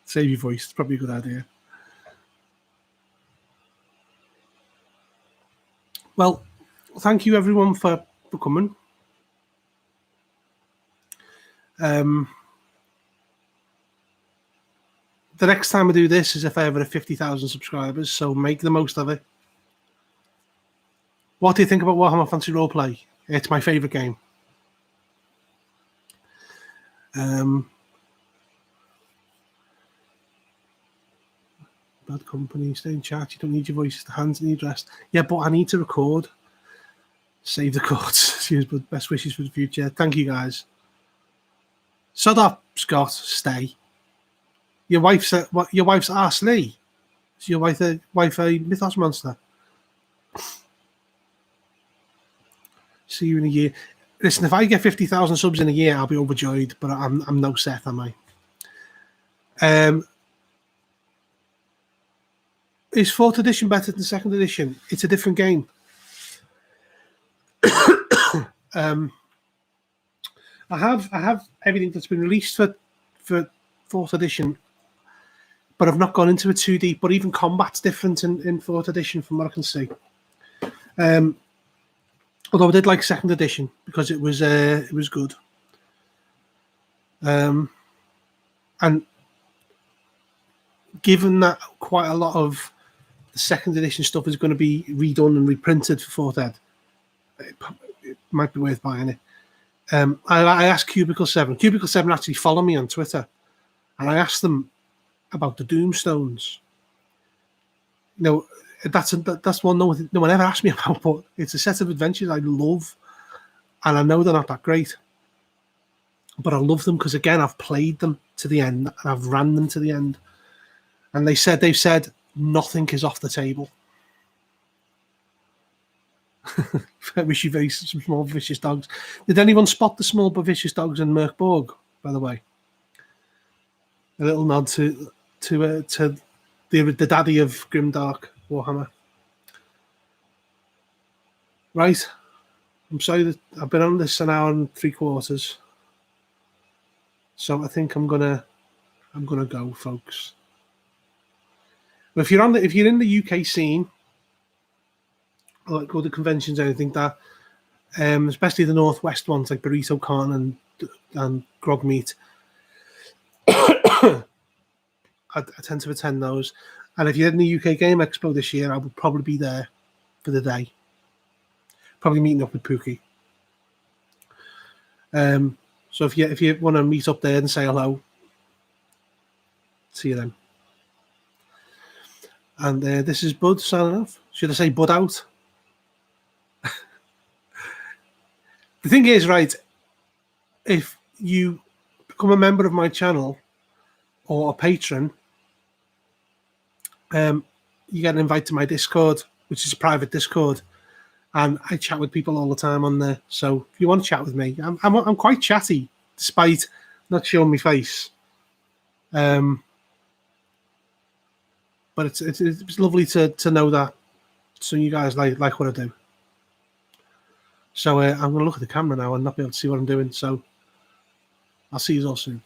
Save your voice. It's probably a good idea. Well, thank you everyone for coming. The next time I do this is if I ever have 50,000 subscribers, so make the most of it. What do you think about Warhammer Fantasy Roleplay? It's my favourite game. Bad company, stay in chat. You don't need your voice, the hands need rest. Yeah, but I need to record. Save the chords. Cheers, bud. Best wishes for the future. Thank you, guys. Shut up, Scott. Stay. Your wife's Ass Lee. Is your wife a mythos monster? See you in a year. Listen, if I get 50,000 subs in a year, I'll be overjoyed. But I'm no Seth, am I? Is 4th edition better than 2nd edition? It's a different game. I have everything that's been released for 4th edition, but I've not gone into it too deep. But even combat's different in 4th edition from what I can see. Although I did like 2nd edition because it was good. And given that quite a lot of the 2nd edition stuff is going to be redone and reprinted for 4th ed, it might be worth buying it. I asked Cubicle 7. Cubicle 7 actually follow me on Twitter, and I asked them about the Doomstones. You know, that's one no one ever asked me about, but it's a set of adventures I love, and I know they're not that great, but I love them because, again, I've played them to the end and I've ran them to the end, and they've said nothing is off the table. Wishy face, some small vicious dogs. Did anyone spot the small but vicious dogs in Merkborg, by the way? A little nod to the daddy of Grimdark Warhammer. Right. I'm sorry that I've been on this an hour and 3/4. So I think I'm gonna go, folks. But if you're in the UK scene, or go to conventions or anything that, especially the northwest ones like Burrito Con and Grog Meat, I tend to attend those. And if you're in the UK Game Expo this year, I will probably be there for the day. Probably meeting up with Pookie. So if you want to meet up there and say hello, see you then. And this is Bud signing off. Should I say Bud out? The thing is, right, if you become a member of my channel or a patron, you get an invite to my Discord, which is a private Discord, and I chat with people all the time on there. So if you want to chat with me, I'm quite chatty, despite not showing my face. But it's lovely to know that some of you guys like what I do. So I'm going to look at the camera now and not be able to see what I'm doing. So I'll see you all soon.